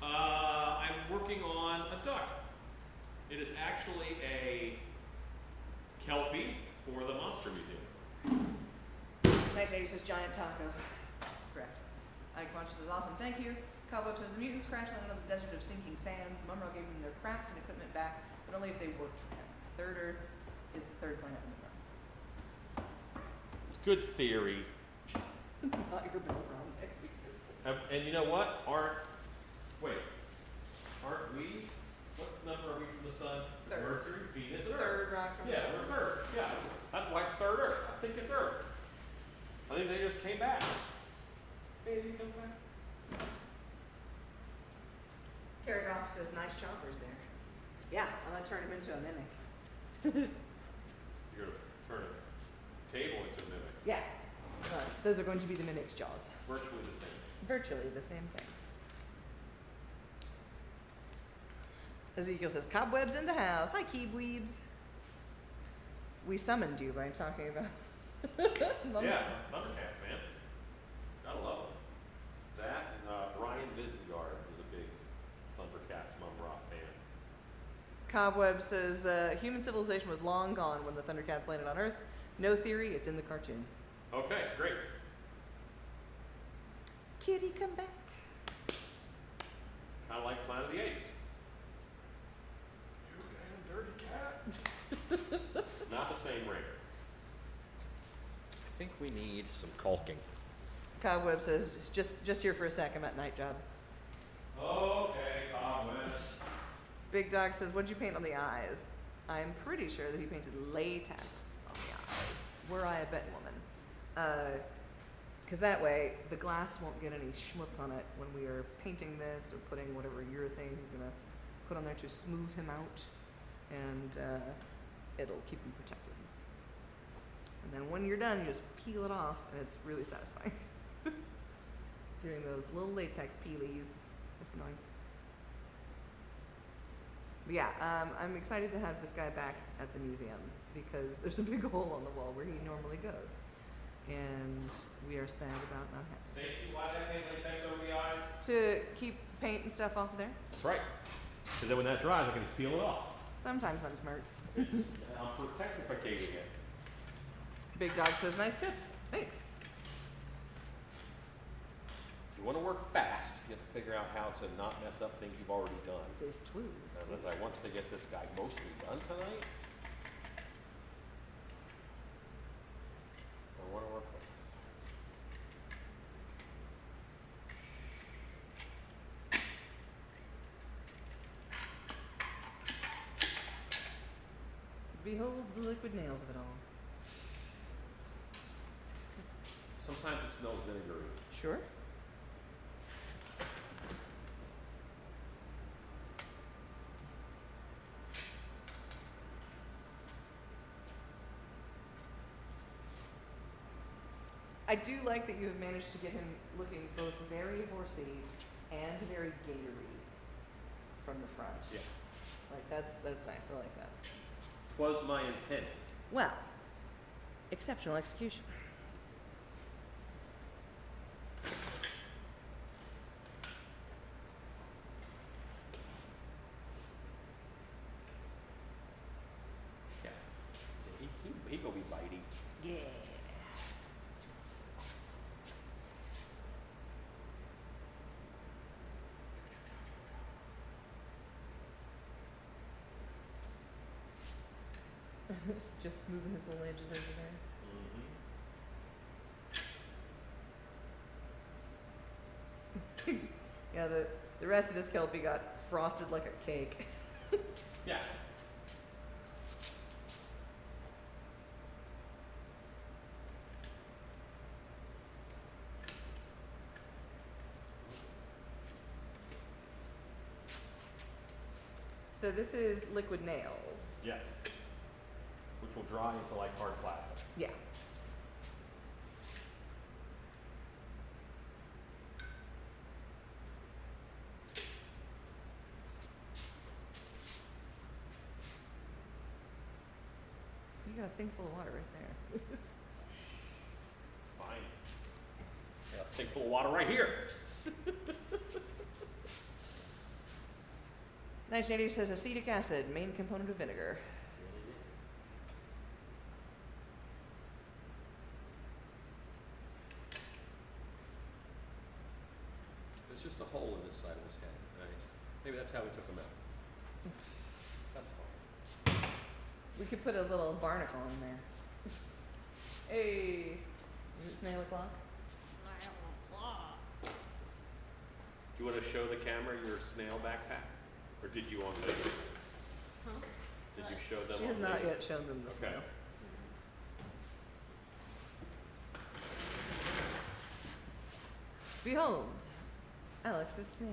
I'm working on a duck. It is actually a Kelpie for the Monster Museum. 1980 says giant taco. Correct. Ike Concha says, awesome, thank you. Cobweb says, the mutants crash landed on the desert of sinking sands. Mumra gave them their craft and equipment back, but only if they worked for him. Third Earth is the third planet in the sun. Good theory. Not your background. And you know what? Aren't we? What number are we from the sun? Third. Mercury, Venus, and Earth. Third rock from the Yeah, sun. we're third. Yeah, that's why it's third Earth. I think it's Earth. I think they just came back. Hey, you come back? Carrie Goff says, nice chompers there. Yeah, I'm going to turn him into a mimic. You're gonna turn a table into a mimic. Yeah. Those are going to be the mimic's jaws. Virtually the same. Virtually the same thing. Ezekiel says, cobwebs in the house. Hi, Keebweebs. We summoned you by talking about Yeah, Thundercats, man. Gotta love them. That and Ryan Visengard is a big Thundercats Mum-Ra fan. Cobweb says, human civilization was long gone when the Thundercats landed on Earth. No theory, it's in the cartoon. Okay, great. Kitty, come back. Kind of like Planet of the Apes. You damn dirty cat. Not the same ring. I think we need some caulking. Cobweb says, just here for a sec, I'm at night job. Okay, cobwebs. Big Dog says, what'd you paint on the eyes? I'm pretty sure that he painted latex on the eyes. Were I a betting woman. Because that way, the glass won't get any schmutz on it when we are painting this or putting whatever urethane he's going to put on there to smooth him out. And it'll keep him protected. And then when you're done, you just peel it off, and it's really satisfying. Doing those little latex peelies. It's nice. But yeah, I'm excited to have this guy back at the museum because there's a big hole on the wall where he normally goes. And we are sad about not having Stacy, why did I paint latex over the eyes? to keep paint and stuff off of there. That's right. Because then when that dries, I can just peel it off. Sometimes I'm smart. I'm protectificating it. Big Dog says, nice tip. Thanks. If you want to work fast, you have to figure out how to not mess up things you've already done. This too. Unless I want to get this guy mostly done tonight. I want to work fast. Behold the liquid nails of it all. Sometimes it smells vinegary. Sure. I do like that you have managed to get him looking both very horsey and very gatory from the front. Yeah. Like that's nice. I like that. Was my intent. Well, exceptional execution. Yeah. He gonna be bitey. Yeah. Just smoothing his little edges over there. Mm-hmm. Yeah, the rest of this Kelpie got frosted like a cake. Yeah. So this is liquid nails. Yes. Which will dry into like hard plastic. Yeah. You got a thing full of water right there. Fine. Yeah, take full of water right here. 1980 says acetic acid, main component of vinegar. There's just a hole in this side of his head, right? Maybe that's how we took him out. That's fine. We could put a little barnacle in there. Hey, is it snail o'clock? Do you want to show the camera your snail backpack? Or did you on video? Huh? Did you show them She on has not video? yet shown them the Okay. snail. Behold, Alex's snail.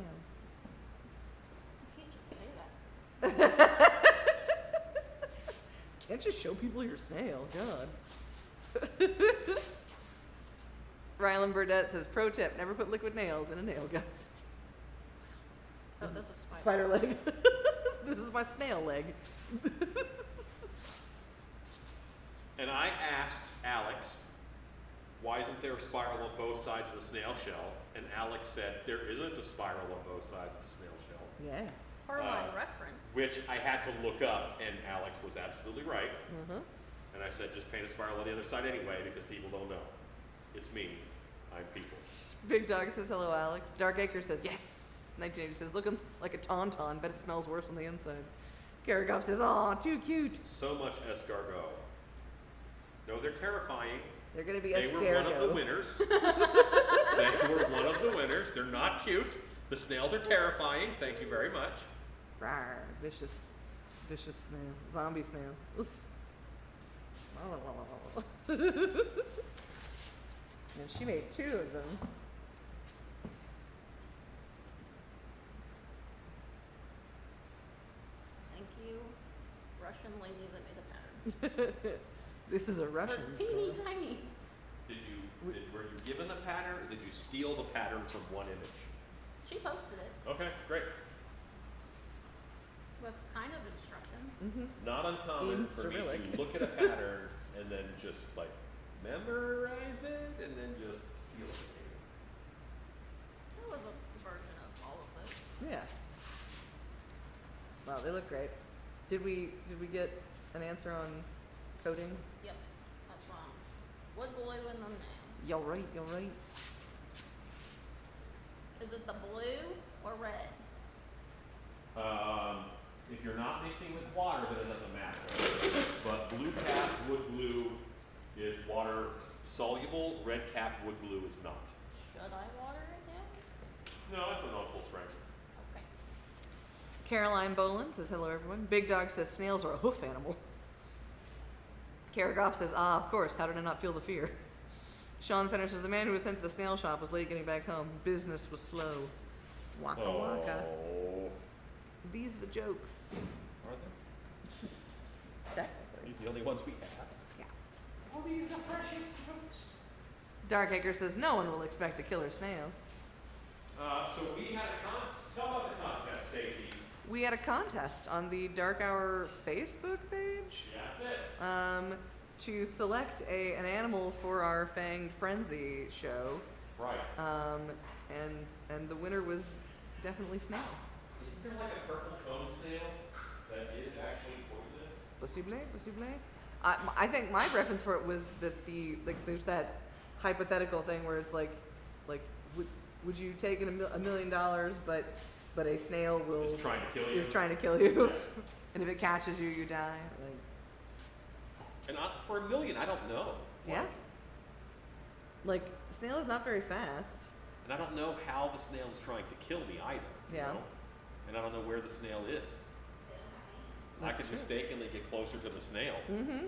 You can't just say that. Can't just show people your snail, God. Rylan Burdette says, pro tip, never put liquid nails in a nail gun. Oh, that's a spider. Spider leg. This is my snail leg. And I asked Alex, why isn't there a spiral on both sides of the snail shell? And Alex said, there isn't a spiral on both sides of the snail shell. Yeah. For my reference. Which I had to look up, and Alex was absolutely right. Uh-huh. And I said, just paint a spiral on the other side anyway, because people don't know. It's me. I'm people. Big Dog says, hello, Alex. Dark Acre says, yes. 1980 says, looking like a tauntaun, but it smells worse on the inside. Karagoff says, aw, too cute. So much escargot. No, they're terrifying. They're gonna be They a were one of the scarego. winners. They were one of the winners. They're not cute. The snails are terrifying. Thank you very much. Rawr, vicious snail, zombie snail. Oof. And she made 2 of them. Thank you, Russian lady that made a pattern. This is a Russian They're teeny snail. tiny. Were you given the pattern, or did you steal the pattern from one image? She posted it Okay, great. with kind of instructions. Mm-hmm. Not uncommon In for me Cyrillic. to look at a pattern and then just like memorize it and then just steal it. There was a version of all of this. Yeah. Wow, they look great. Did we get an answer on coding? Yep, that's wrong. Wood glue in them now. You're right, you're right. Is it the blue or red? If you're not mixing with water, then it doesn't matter. But blue cap wood glue is water soluble. Red cap wood glue is not. Should I water it down? No, I put it on full strength. Okay. Caroline Boland says hello everyone. Big Dog says snails are a hoof animal. Karagoff says, ah, of course, how did I not feel the fear? Sean Fenner says, the man who was sent to the snail shop was late getting back home. Business was slow. Waka waka. Oh. These are the jokes. Are they? Technically. These are the only ones we have. Yeah. Oh, these are the freshest jokes. Darkacre says, no one will expect a killer snail. So we had a tell about the contest, Stacy. We had a contest on the Dark Hour Facebook page. That's it. To select an animal for our Fanged Frenzy show. Right. And the winner was definitely snail. Isn't there like a purple cone snail that is actually poisonous? Possible. I think my preference for it was that there's that hypothetical thing where it's like would you take $1 million but a snail Is trying to kill you. is trying to kill you, Yeah. and if it catches you, you die. Like, And for $1 million, I don't know. yeah. Like snail is not very fast. And I don't know how the snail is trying to kill me either. you Yeah. know? And I don't know where the snail is. I That's could true. mistakenly get closer to the snail. Mm-hmm.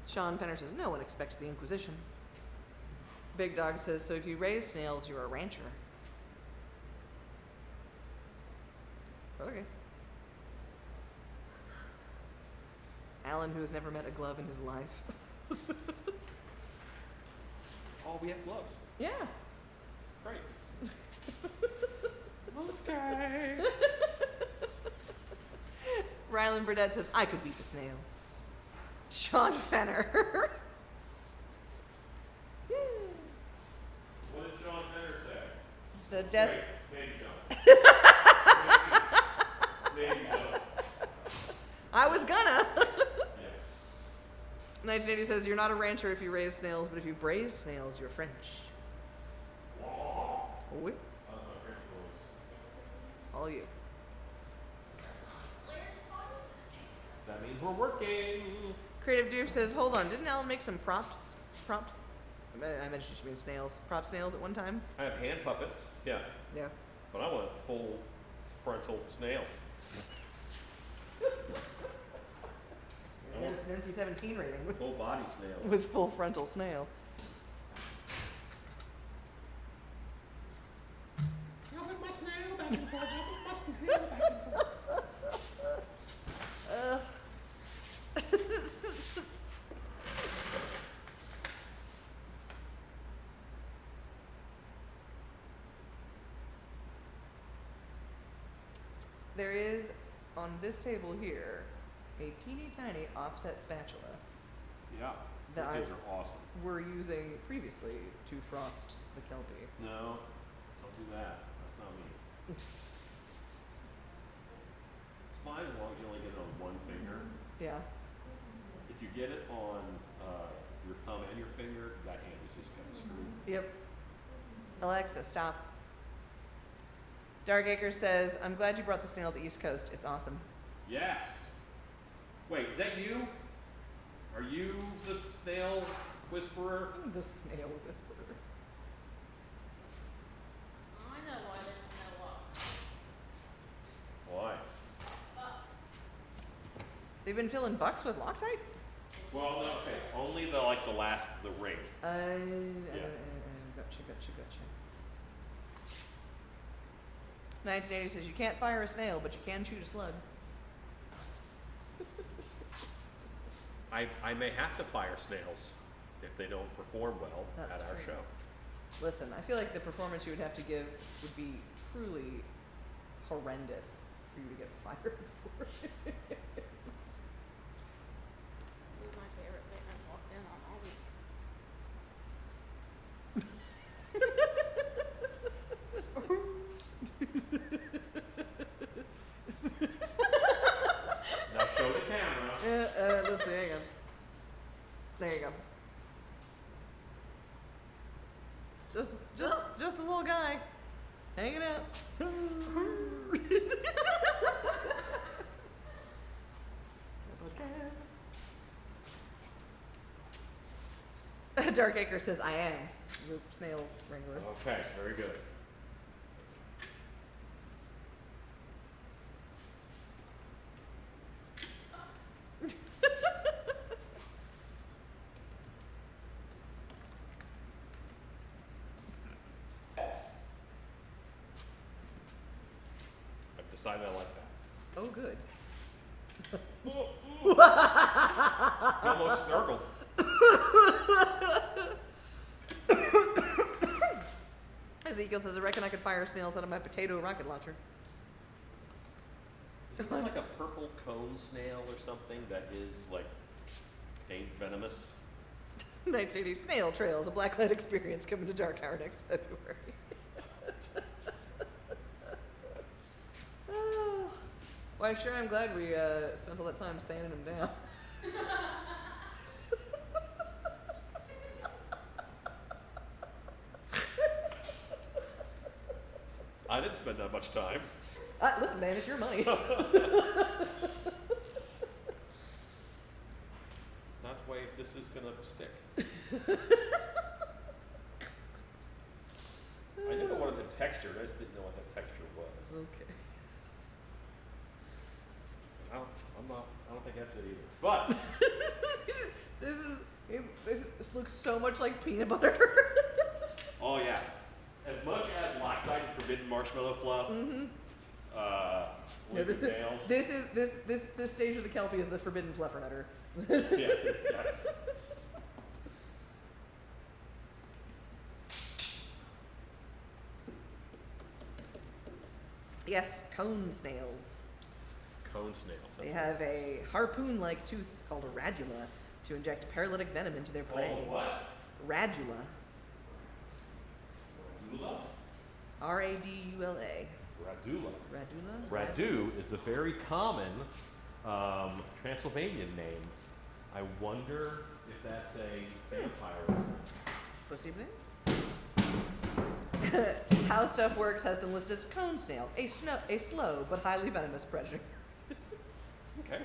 Sean Fenner says, no one expects the Inquisition. Big Dog says, so if you raise snails, you're a rancher. Okay. Alan, who has never met a glove in his life. Oh, we have gloves. Yeah. Great. Okay. Rylan Burdett says, I could beat the snail. Sean Fenner. What did Sean Fenner say? said death. Wait, maybe don't. Maybe don't. I was gonna. Yes. 1980 says, you're not a rancher if you raise snails, but if you braise snails, you're French. Oui. All you. That means we're working. Creative Deer says, hold on, didn't Alan make some props? I mentioned she means snails. Prop snails at one time? I have hand puppets. Yeah. Yeah. But I want full frontal snails. That's an NC-17 rating Full body snails. with full frontal snail. Ugh. There is, on this table here, a teeny tiny offset spatula Yeah. That Those things are awesome. we're using previously to frost the Kelpie. No, don't do that. That's not me. It's fine as long as you only get it on one finger. Yeah. If you get it on your thumb and your finger, that hand is just kind of screwed. Yep. Alexa, stop. Darkacre says, I'm glad you brought the snail to the East Coast. It's awesome. Yes. Wait, is that you? Are you the snail whisperer. The snail whisperer. I know why there's no locks. Why? Bucks. They've been filling bucks with Loctite? Well, no, okay. Only the the ring. Gotcha. 1980 says you can't fire a snail, but you can shoot a slug. I may have to fire snails if they don't perform well That's at our true. show. Listen, I feel like the performance you would have to give would be truly horrendous for you to get fired for. This is my favorite thing I've walked in on all week. Now show the camera. Let's see, hang on. There you go. Just a little guy hanging out. Dark Acre says, I am the snail wrangler. Okay, very good. I've decided I like that. Oh, good. He almost snuggled. Ezekiel says, I reckon I could fire snails out of my potato rocket launcher. Is it like a purple cone snail or something that is like ain't venomous? 1980 Snail Trails, a blacklight experience coming to Dark Hour next February. Oh. Well, sure, I'm glad we spent all that time sanding them down. I didn't spend that much time. Listen, man, it's your money. That's why this is gonna stick. I didn't know what the texture. I just didn't know what the texture was. Okay. I don't think that's it either. But This looks so much like peanut butter. oh yeah, as much as Loctite is forbidden marshmallow fluff. Mm-hmm. Yeah, Liquid nails. this stage of the Kelpie is the forbidden fluffernutter. Yeah, yes. Yes, cone snails. Cone snails. They that's have a harpoon-like tooth called a radula to inject paralytic venom into their right. prey. Oh, what? Radula. Radula? R-A-D-U-L-A. Radula. Radula? Radu is a very common Transylvanian name. I wonder if that's a vampire. Pussy name? How Stuff Works has them listed as cone snail, a slow but highly venomous predator. Okay.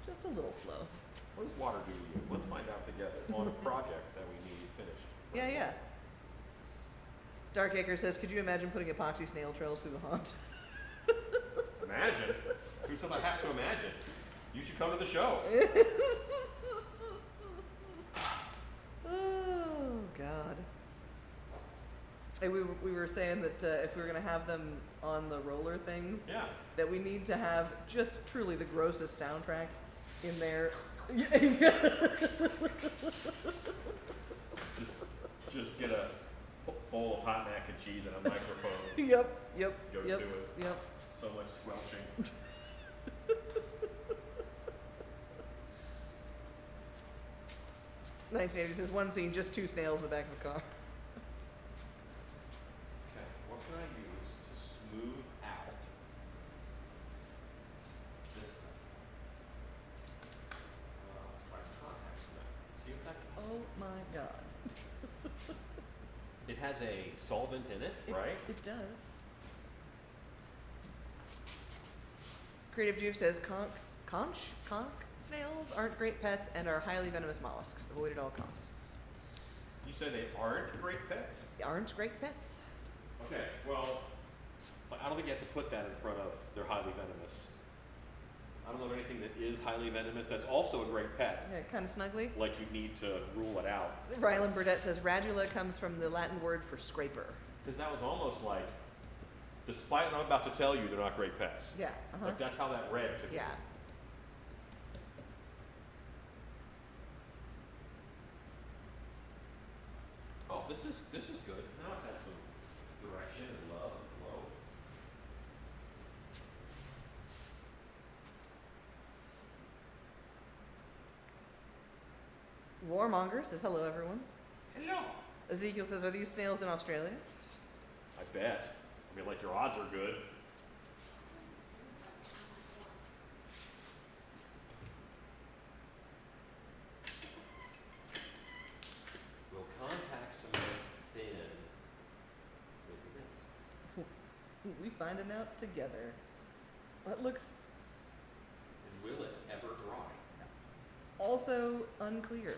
Just a little slow. What does water do to you? Let's find out together on a project that we need finished. Yeah. Dark Acre says, could you imagine putting epoxy snail trails through the haunt? Imagine? Who says I have to imagine? You should come to the show. Oh, God. Hey, we were saying that if we were going to have them on the roller things, Yeah. that we need to have just truly the grossest soundtrack in there. Just get a bowl of hot mac and cheese and a microphone. Yep. Go to it. Yep. So much squelching. "1980 says one scene, just two snails in the back of a car." Okay, what can I use to smooth out this stuff? Try some contacts in that. See what that does. Oh my God. It has a solvent in it, right? It does. Creative Juve says conch Snails aren't great pets and are highly venomous mollusks. Avoid at all costs. You say they aren't great pets? Aren't great pets. Okay, well, I don't think you have to put that in front of they're highly venomous. I don't know of anything that is highly venomous that's also a great pet. Yeah, kind of snuggly. Like you need to rule it out. Rylan Burdett says radula comes from the Latin word for scraper. Because that was almost like, despite what I'm about to tell you, they're not great pets. Yeah. Like that's how that read to me. Yeah. Oh, this is good. Now it has some direction and love and flow. Warmonger says hello, everyone. Hello. Ezekiel says, are these snails in Australia? I bet. I mean, like your odds are good. Will contact cement thin with this? We finding out together. That looks And will it ever dry? also unclear.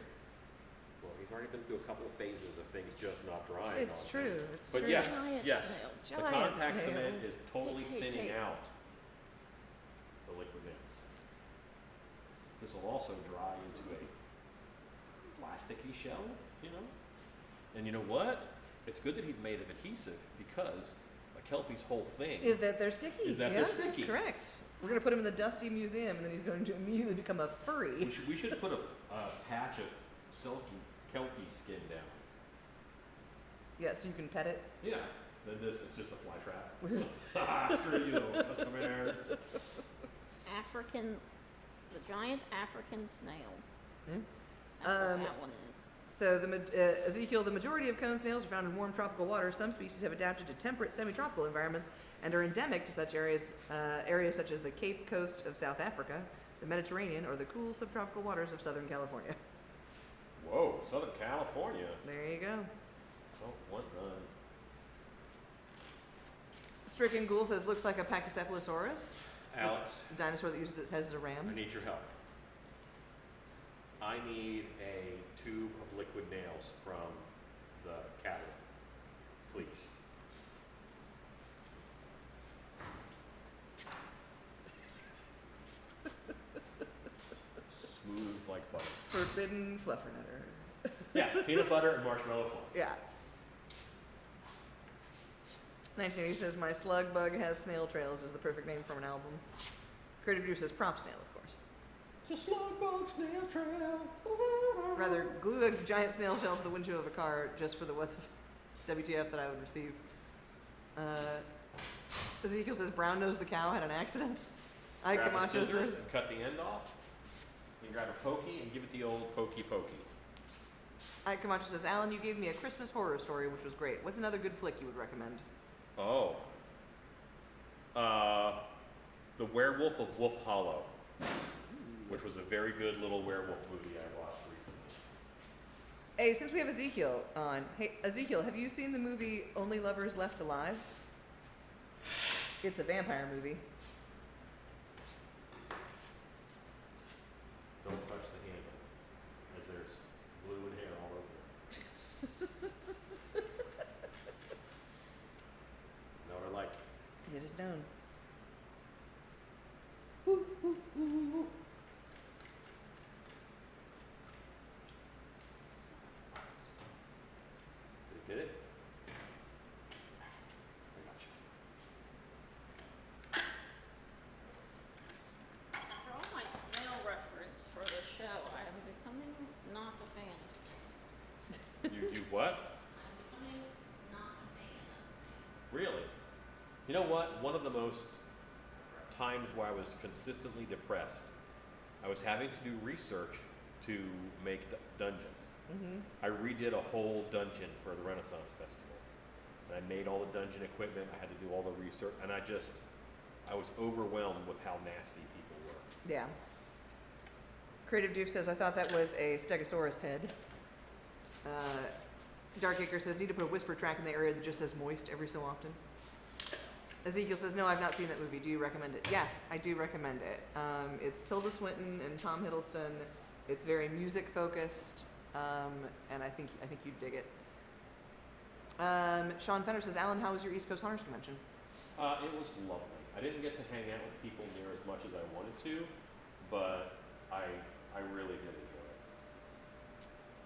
Well, he's already been through a couple of phases of things just not drying. It's on true. things. It's But true. yes, Giant yes, snails. the Giant contact cement snails. is totally Hey, hey, thinning hey. out the liquid bits. This will also dry into a plasticky shell, you know? And you know what? It's good that he's made of adhesive because a Kelpie's whole thing Is that they're sticky? Is that yeah, they're sticky. Correct. We're gonna put him in the dusty museum, and then he's going to immediately become a furry. we should put a patch of silky Kelpie skin down. Yeah, so you can pet it. Yeah. Then this it's just a fly trap. Screw you, customers. African, the giant African snail. Hmm? That's what Um, that one is. So Ezekiel, the majority of cone snails are found in warm tropical waters. Some species have adapted to temperate semi-tropical environments and are endemic to such areas such as the Cape Coast of South Africa, the Mediterranean, or the cool subtropical waters of Southern California. Whoa, Southern California. There you go. Oh, one none. Stricken Ghoul says, looks like a Pachycephalosaurus, Alex, a dinosaur that uses its head as a I ram. need your help. I need a tube of liquid nails from the cabinet, please. Smooth like butter. Forbidden fluffernutter. Yeah, peanut butter and marshmallow foam. Yeah. 1980 says, my slug bug has snail trails is the perfect name for an album. Creative View says, prop snail, of course. It's a slug bug snail trail. Rather, glue a giant snail shell to the windshield of a car just for the WTF that I would receive. Ezekiel says, brown nose the cow had an accident. Ike Grab a Camacho scissors says, and cut the end off. Then grab a pokey and give it the old pokey. Ike Camacho says, Alan, you gave me a Christmas horror story, which was great. What's another good flick you would recommend? Oh. The Werewolf of Wolf Hollow, which was a very good little werewolf movie I watched recently. Hey, since we have Ezekiel on, hey, Ezekiel, have you seen the movie Only Lovers Left Alive? It's a vampire movie. Don't touch the handle, as there's glue and hair all over it. Know what I like? It is known. Did it? I got you. After all my snail reference for the show, I am becoming not a fan of snails. You what? I'm becoming not a fan of snails. Really? You know what? One of the most times where I was consistently depressed, I was having to do research to make dungeons. Mm-hmm. I redid a whole dungeon for the Renaissance Festival. And I made all the dungeon equipment, I had to do all the research, and I was overwhelmed with how nasty people were. Yeah. Creative Duke says, I thought that was a Stegosaurus head. Dark Acre says, need to put a whisper track in the area that just says moist every so often. Ezekiel says, no, I've not seen that movie. Do you recommend it? Yes, I do recommend it. It's Tilda Swinton and Tom Hiddleston. It's very music focused, and I think you'd dig it. Sean Fenner says, Alan, how was your East Coast Hunters Convention? It was lovely. I didn't get to hang out with people near as much as I wanted to, but I really did enjoy it.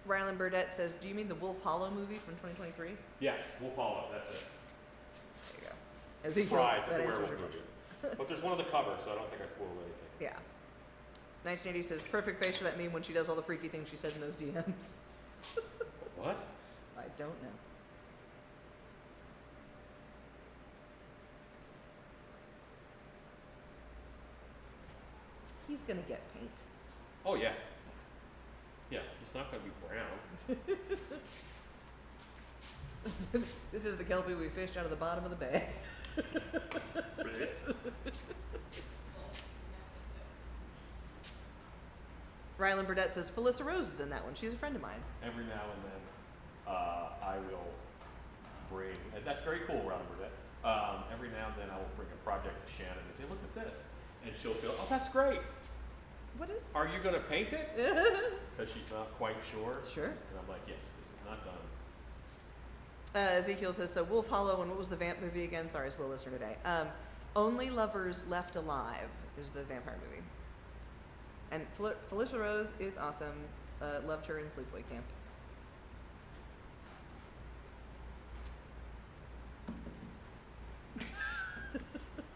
Rylan Burdett says, do you mean the Wolf Hollow movie from 2023? Yes, Wolf Hollow, that's it. There you go. Ezekiel, Surprise, that it's a answers werewolf your movie. question. But there's one on the cover, so I don't think I spoiled anything. Yeah. 1980 says, perfect face for that meme when she does all the freaky things she said in those DMs. What? I don't know. He's gonna get paint. Oh, yeah. Yeah, it's not going to be brown. This is the Kelpie we fished out of the bottom of the bay. Rylan Burdett says, Felissa Rose is in that one. She's a friend of mine. Every now and then, I will bring, and that's very cool, Ron Burdett. Every now and then I will bring a project to Shannon and say, look at this. And she'll go, oh, that's great. What is? Are you going to paint it? Because she's not quite sure. Sure. And I'm like, yes, this is not done. Ezekiel says, so Wolf Hollow, and what was the vamp movie again? Sorry, slow listener today. Only Lovers Left Alive is the vampire movie. And Felicia Rose is awesome. Loved her in Sleepaway Camp.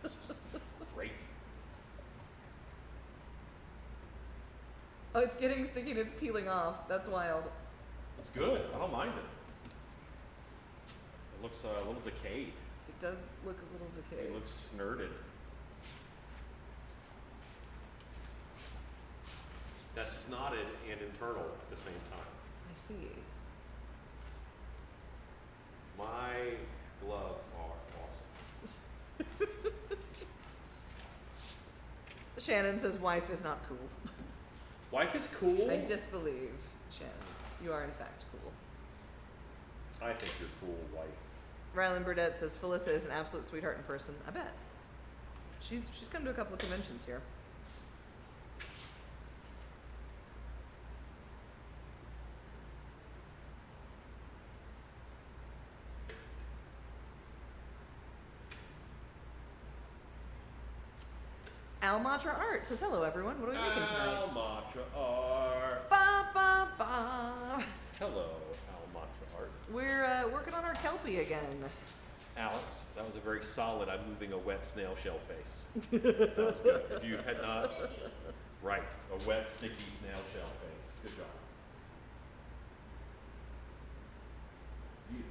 This is great. Oh, it's getting sticky and it's peeling off. That's wild. It's good. I don't mind it. It looks a little decayed. It does look a little decayed. It looks snurted. That's snotted and internal at the same time. I see. My gloves are awesome. Shannon says wife is not cool. Wife is cool. I disbelieve, Shannon. You are in fact cool. I think you're cool, wife. Rylan Burdett says Felissa is an absolute sweetheart in person. I bet. She's come to a couple of conventions here. Almatra Art says, hello everyone, what are we making tonight? Almatra Art. Ba, ba, ba. Hello, Almatra Art. We're working on our Kelpie again. Alex, that was a very solid, I'm moving a wet snail shell face. That was good. If you had not, right, a wet, sticky snail shell face. Good job. You,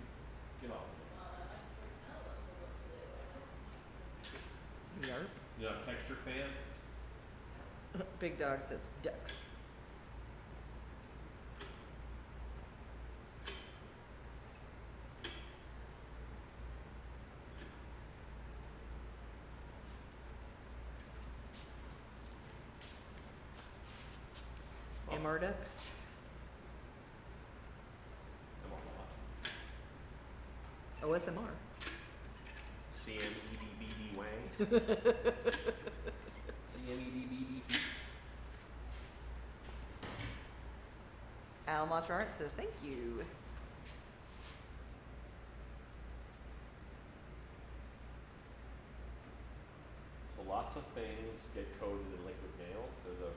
get off of me. Yarp. You not a texture fan? Big Dog says ducks. MR ducks. I'm a lot. OSMR. CMEDBD wangs. CMEDBD feet. Almatra Art says thank you. So lots of things get coated in liquid nails. There's a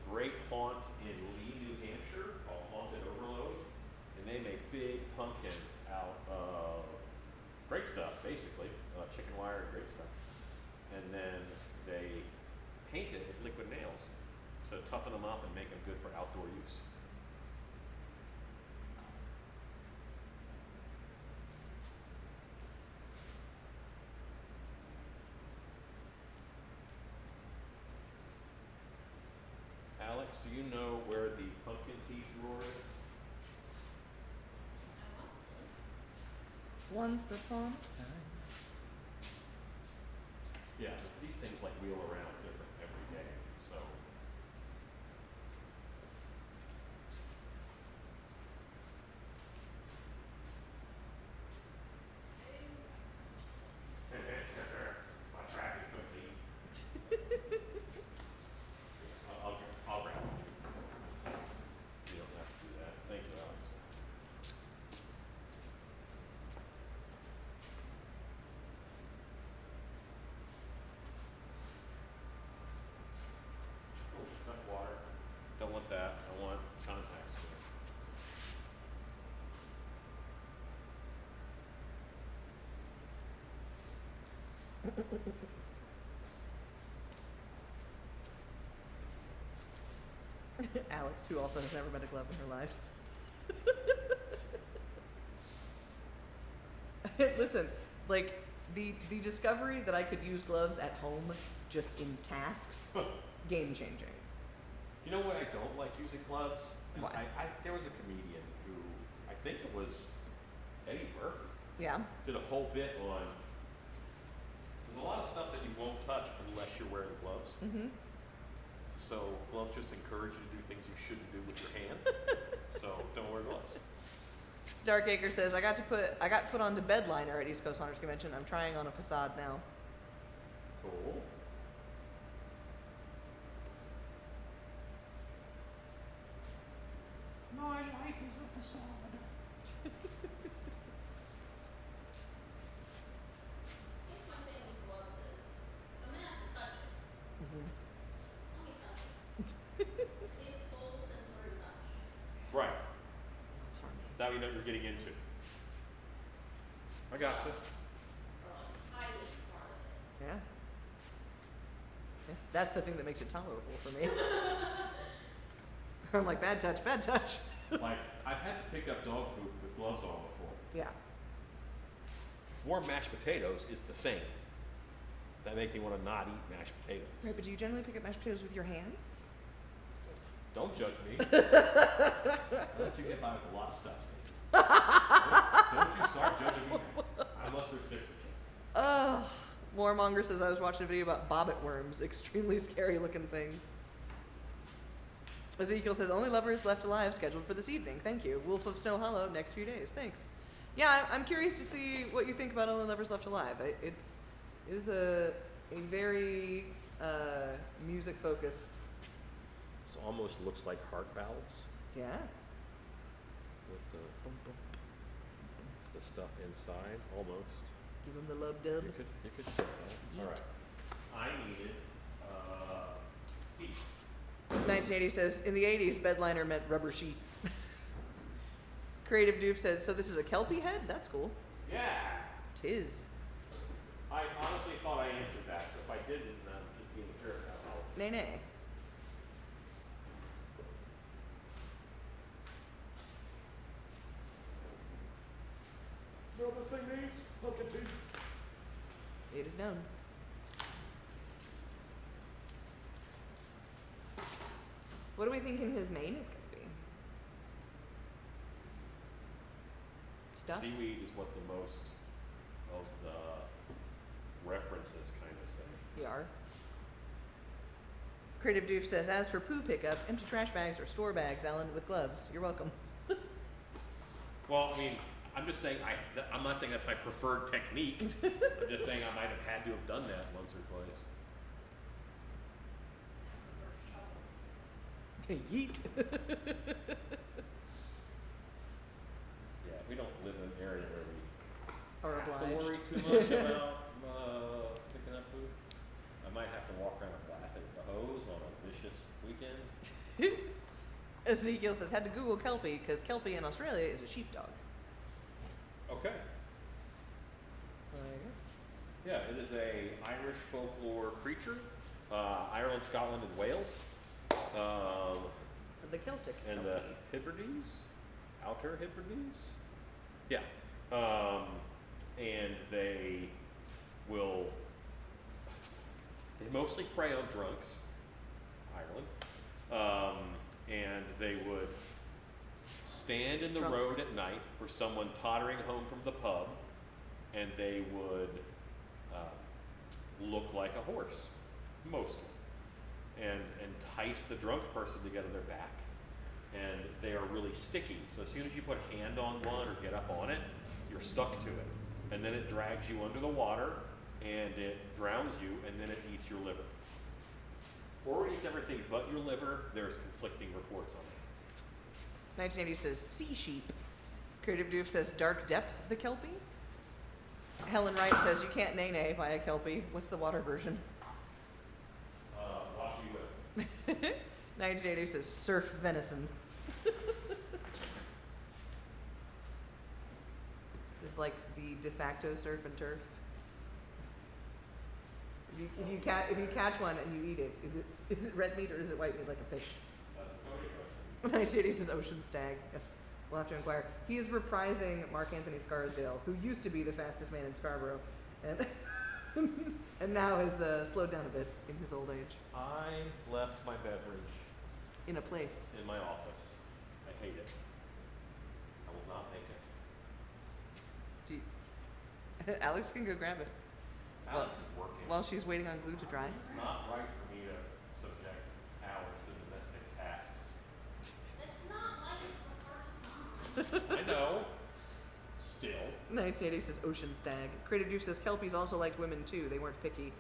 great haunt in Lee, New Hampshire called Haunted Overload, and they make big pumpkins out of great stuff, basically, chicken wire and great stuff. And then they paint it with liquid nails to toughen them up and make them good for outdoor use. Alex, do you know where the pumpkin tea drawer is? Once upon a time. Yeah, but these things like wheel around different every day, so. Alex, who also has never met a glove in her life. Listen, like the discovery that I could use gloves at home just in tasks, game changing. You know what I don't like using gloves? And Why? There was a comedian who, I think it was Eddie Murphy, Yeah. did a whole bit on, there's a lot of stuff that you won't touch unless you're wearing gloves. Mm-hmm. So gloves just encourage you to do things you shouldn't do with your hands. So don't wear gloves. Dark Acre says, I got put onto bedliner at East Coast Hunters Convention. I'm trying on a facade now. Cool. My life is a facade. Here's my thing with gloves is, I'm gonna have to touch it. Mm-hmm. Just let me touch it. I need a full sensory touch. Right. For me. Now you know what you're getting into. I gotcha. Or like hiding part of it. Yeah. Yeah. That's the thing that makes it tolerable for me. I'm like, bad touch, bad touch. Like, I've had to pick up dog poop with gloves on before. Yeah. Warm mashed potatoes is the same. That makes me want to not eat mashed potatoes. Right, but do you generally pick up mashed potatoes with your hands? Don't judge me. I'll let you get by with a lot of stuff, Stacey. Don't you start judging me now. I must reciprocate. Warmonger says, I was watching a video about bobbit worms, extremely scary looking things. Ezekiel says, only lovers left alive scheduled for this evening. Thank you. Wolf of Snow Hollow, next few days. Thanks. Yeah, I'm curious to see what you think about Only Lovers Left Alive. It is a very music focused. This almost looks like heart valves Yeah. with Boom, boom. the stuff inside, almost. Give him the love dub. You could say that. All right. I needed heat. 1980 says, in the 80s, bedliner meant rubber sheets. Creative Doof says, so this is a Kelpie head? That's cool. Yeah. Tis. I honestly thought I answered that, but if I didn't, I'm just being a jerk. Nay, nay. You know what this thing needs? Look at me. It is known. What are we thinking his main is going to be? Stuff? Seaweed is what the most of the references kind of say. We are. Creative Doof says, as for poo pickup, empty trash bags or store bags, Alan, with gloves. You're welcome. Well, I mean, I'm just saying, I'm not saying that's my preferred technique. I'm just saying I might have had to have done that once or twice. Yeet. Yeah, we don't live in an area where we Or have to obliged. worry too much about picking up food. I might have to walk around and blast it with the hose on a vicious weekend. Ezekiel says, had to Google Kelpie because Kelpie in Australia is a sheepdog. Okay. Yeah, it is a Irish folklore creature. Ireland, Scotland, and Wales. The Celtic And Kelpie. the Hebrides, Outer Hebrides, yeah, and they mostly prey on drunks, Ireland, and they would stand in the road Drunks. at night for someone tottering home from the pub, and they would look like a horse, mostly, and entice the drunk person to get on their back. And they are really sticky. So as soon as you put a hand on one or get up on it, you're stuck to it. And then it drags you under the water, and it drowns you, and then it eats your liver. Or it eats everything but your liver. There's conflicting reports on it. 1980 says, sea sheep. Creative Doof says, dark depth, the Kelpie. Helen Wright says, you can't nay-nay by a Kelpie. What's the water version? Wash me with. 1980 says, surf venison. This is like the de facto surf and turf. If you catch one and you eat it, is it red meat or is it white meat like a fish? That's a Cody question. Nice shady says ocean stag. Yes, we'll have to inquire. He is reprising Mark Anthony Scarsdale, who used to be the fastest man in Scarborough, and and now has slowed down a bit in his old age. I left my beverage In a place. in my office. I hate it. I will not make it. Do you, Alex can go grab it Alex is working. while she's waiting on glue to dry. It's not right for me to subject Alex to domestic tasks. It's not like it's the first time. I know. Still. 1980 says ocean stag. Creative Juice says Kelpies also liked women too. They weren't picky.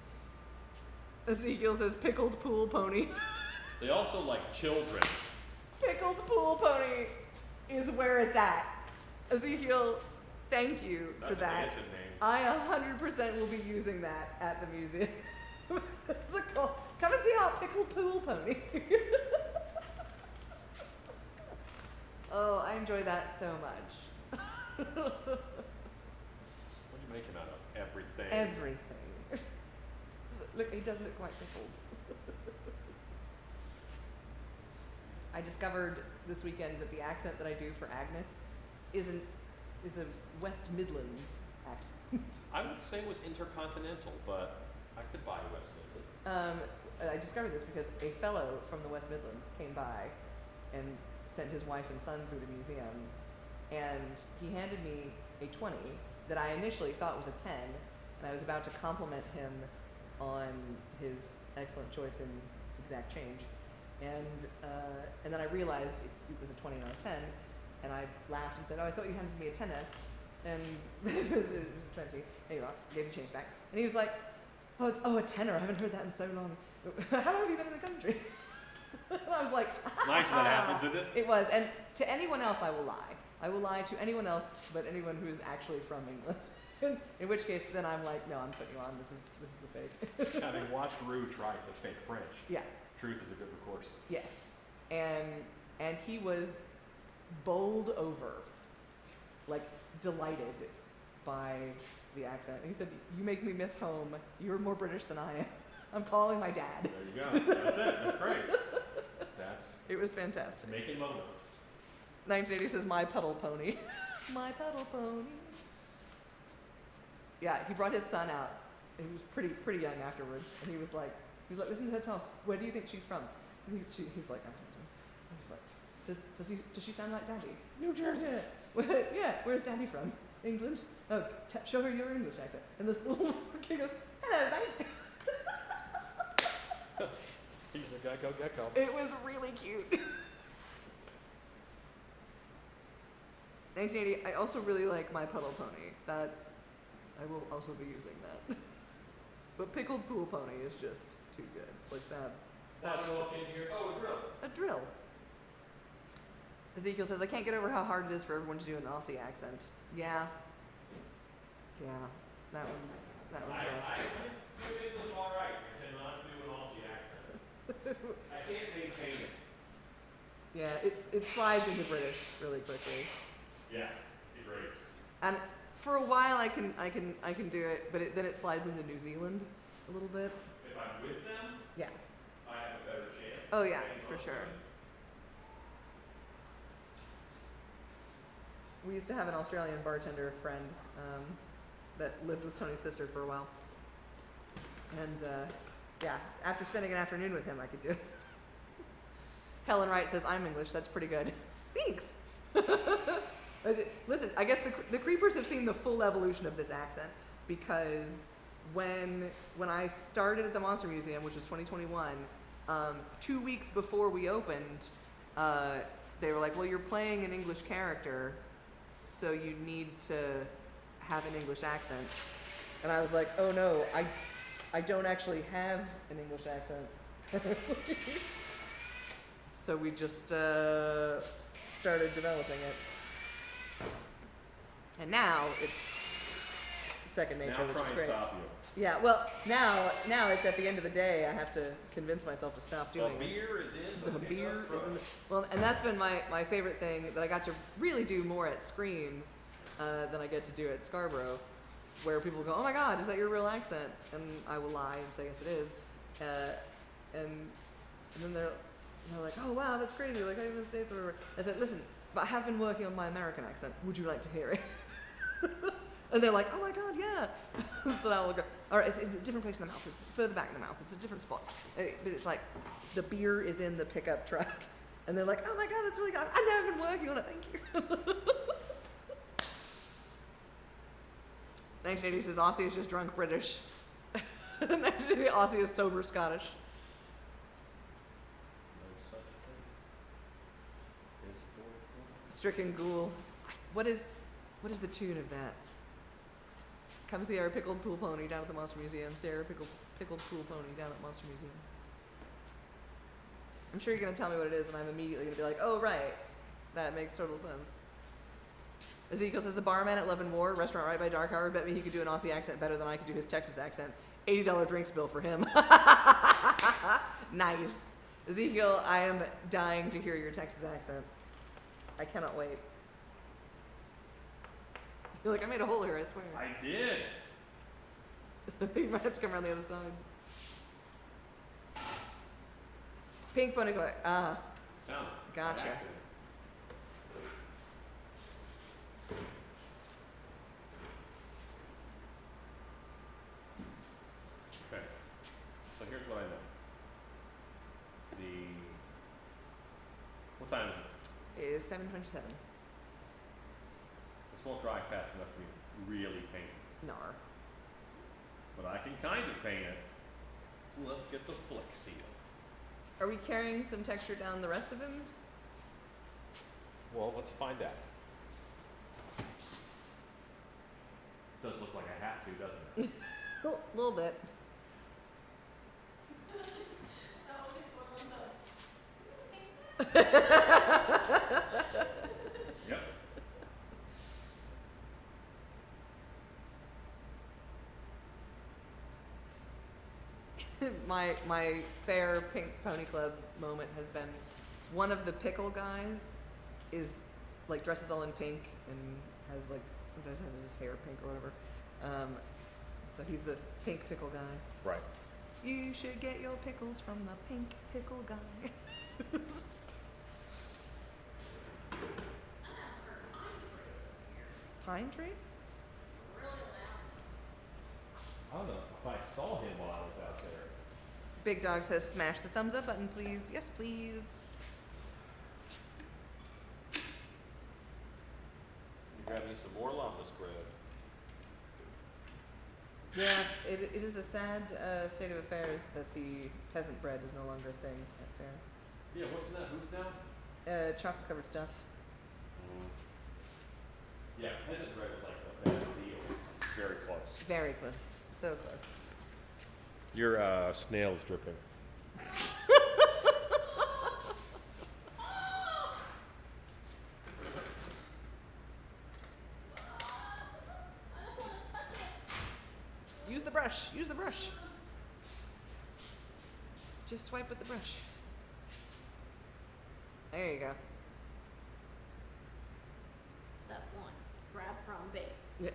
Ezekiel says pickled pool pony. They also like children. Pickled pool pony is where it's at. Ezekiel, thank you That's for a that. dancing name. I 100% will be using that at the museum. It's a cool. Come and see our pickled pool pony. Oh, I enjoy that so much. What do you make him out of? Everything. Everything. Look, he does look quite pickled. I discovered this weekend that the accent that I do for Agnes is a West Midlands accent. I would say it was intercontinental, but I could buy West Midlands. I discovered this because a fellow from the West Midlands came by and sent his wife and son through the museum, and he handed me a 20 that I initially thought was a 10, and I was about to compliment him on his excellent choice in exact change, and then I realized it was a 20, not a 10, and I laughed and said, "Oh, I thought you handed me a tenner," and it was a 20. Anyway, gave the change back, and he was like, "Oh, a tenner! I haven't heard that in so long. How long have you been in the country?" And I was like, It's nice when that happens, isn't it? It was, and to anyone else, I will lie. I will lie to anyone else, but anyone who is actually from England. In which case, then I'm like, no, I'm putting you on. This is a fake. Having watched Rue try to fake French, Yeah. truth is a good recourse. Yes. And he was bowled over, like delighted by the accent. And he said, "You make me miss home. You're more British than I am. I'm calling my dad." There you go. That's it. That's great. That's It was fantastic. making moments. 1980 says, "My puddle pony." My puddle pony. Yeah, he brought his son out. And he was pretty young afterwards, and he was like, "Listen to her talk. Where do you think she's from?" And he's like, "I don't know." And he's like, "Does she sound like Daddy?" "New Jersey." "Yeah, where's Daddy from?" "England." "Oh, show her your English accent." And this little kid goes, "Hello, mate." He's a gecko gecko. It was really cute. 1980. I also really like My Puddle Pony. That I will also be using that. But pickled pool pony is just too good. Like that's Walk in here. Oh, a drill. a drill. Ezekiel says, "I can't get over how hard it is for everyone to do an Aussie accent." Yeah. Yeah. That one's I rough. do English all right. I cannot do an Aussie accent. I can't maintain it. Yeah, it slides into British really quickly. Yeah, it rates. And for a while I can do it, but then it slides into New Zealand a little bit. If I'm with them, Yeah. I have a better chance. Oh yeah, Getting for most sure. of it. We used to have an Australian bartender friend that lived with Tony's sister for a while. And yeah, after spending an afternoon with him, I could do it. Helen Wright says, "I'm English, that's pretty good." Thanks. Listen, I guess the creepers have seen the full evolution of this accent, because when I started at the Monster Museum, which was 2021, 2 weeks before we opened, they were like, "Well, you're playing an English character, so you need to have an English accent." And I was like, "Oh no, I don't actually have an English accent." So we just started developing it. And now it's second nature, Now which try is and great. stop you. Yeah, well, now it's at the end of the day, I have to convince myself to stop The doing it. beer is in The beer pickup is in the, truck. well, and that's been my favorite thing that I got to really do more at Screams than I get to do at Scarborough, where people go, oh my God, is that your real accent? And I will lie and say, yes, it is. And then they're like, oh wow, that's crazy. Like, I live in the States or whatever. I said, listen, but I have been working on my American accent. Would you like to hear it? And they're like, oh my God, yeah. So I will go, all right, it's a different place in the mouth. It's further back in the mouth. It's a different spot. But it's like, the beer is in the pickup truck. And they're like, oh my God, that's really good. I know, I've been working on it. Thank you. 1980 says Aussie is just drunk British. 1980 Aussie is sober Scottish. No such thing. Historical. Stricken Ghoul. What is the tune of that? Come see our pickled pool pony down at the Monster Museum. See our pickled pool pony down at Monster Museum. I'm sure you're gonna tell me what it is, and I'm immediately gonna be like, oh right, that makes total sense. Ezekiel says the barman at Love and War, restaurant right by Dark Hour, bet me he could do an Aussie accent better than I could do his Texas accent. $80 drinks bill for him. Nice. Ezekiel, I am dying to hear your Texas accent. I cannot wait. You're like, I made a hole here, I swear. I did. You might have to come around the other side. Pink Pony Boy. Ah, Found it. Gotcha. By accident. Okay. So here's what I know. What time is it? it is 7:27. This won't dry fast enough for me to really paint it. Nar. But I can kind of paint it. Let's get the flick seal. Are we carrying some texture down the rest of him? Well, let's find out. Does look like I have to, doesn't it? A little bit. Yep. My fair Pink Pony Club moment has been one of the pickle guys is like dresses all in pink and has like sometimes has his hair pink or whatever. So he's the pink pickle guy. Right. You should get your pickles from the pink pickle guy. Pine tree? I don't know if I saw him while I was out there. Big Dog says smash the thumbs up button, please. Yes, please. You grab me some more llamas bread. Yeah, it is a sad state of affairs that the peasant bread is no longer a thing at fair. Yeah, what's in that booth now? Chocolate covered stuff. Yeah, peasant bread was like the best deal. Very close. Very close. So close. Your snail is dripping. Use the brush. Use the brush. Just swipe with the brush. There you go. Step 1, grab from base. Yes.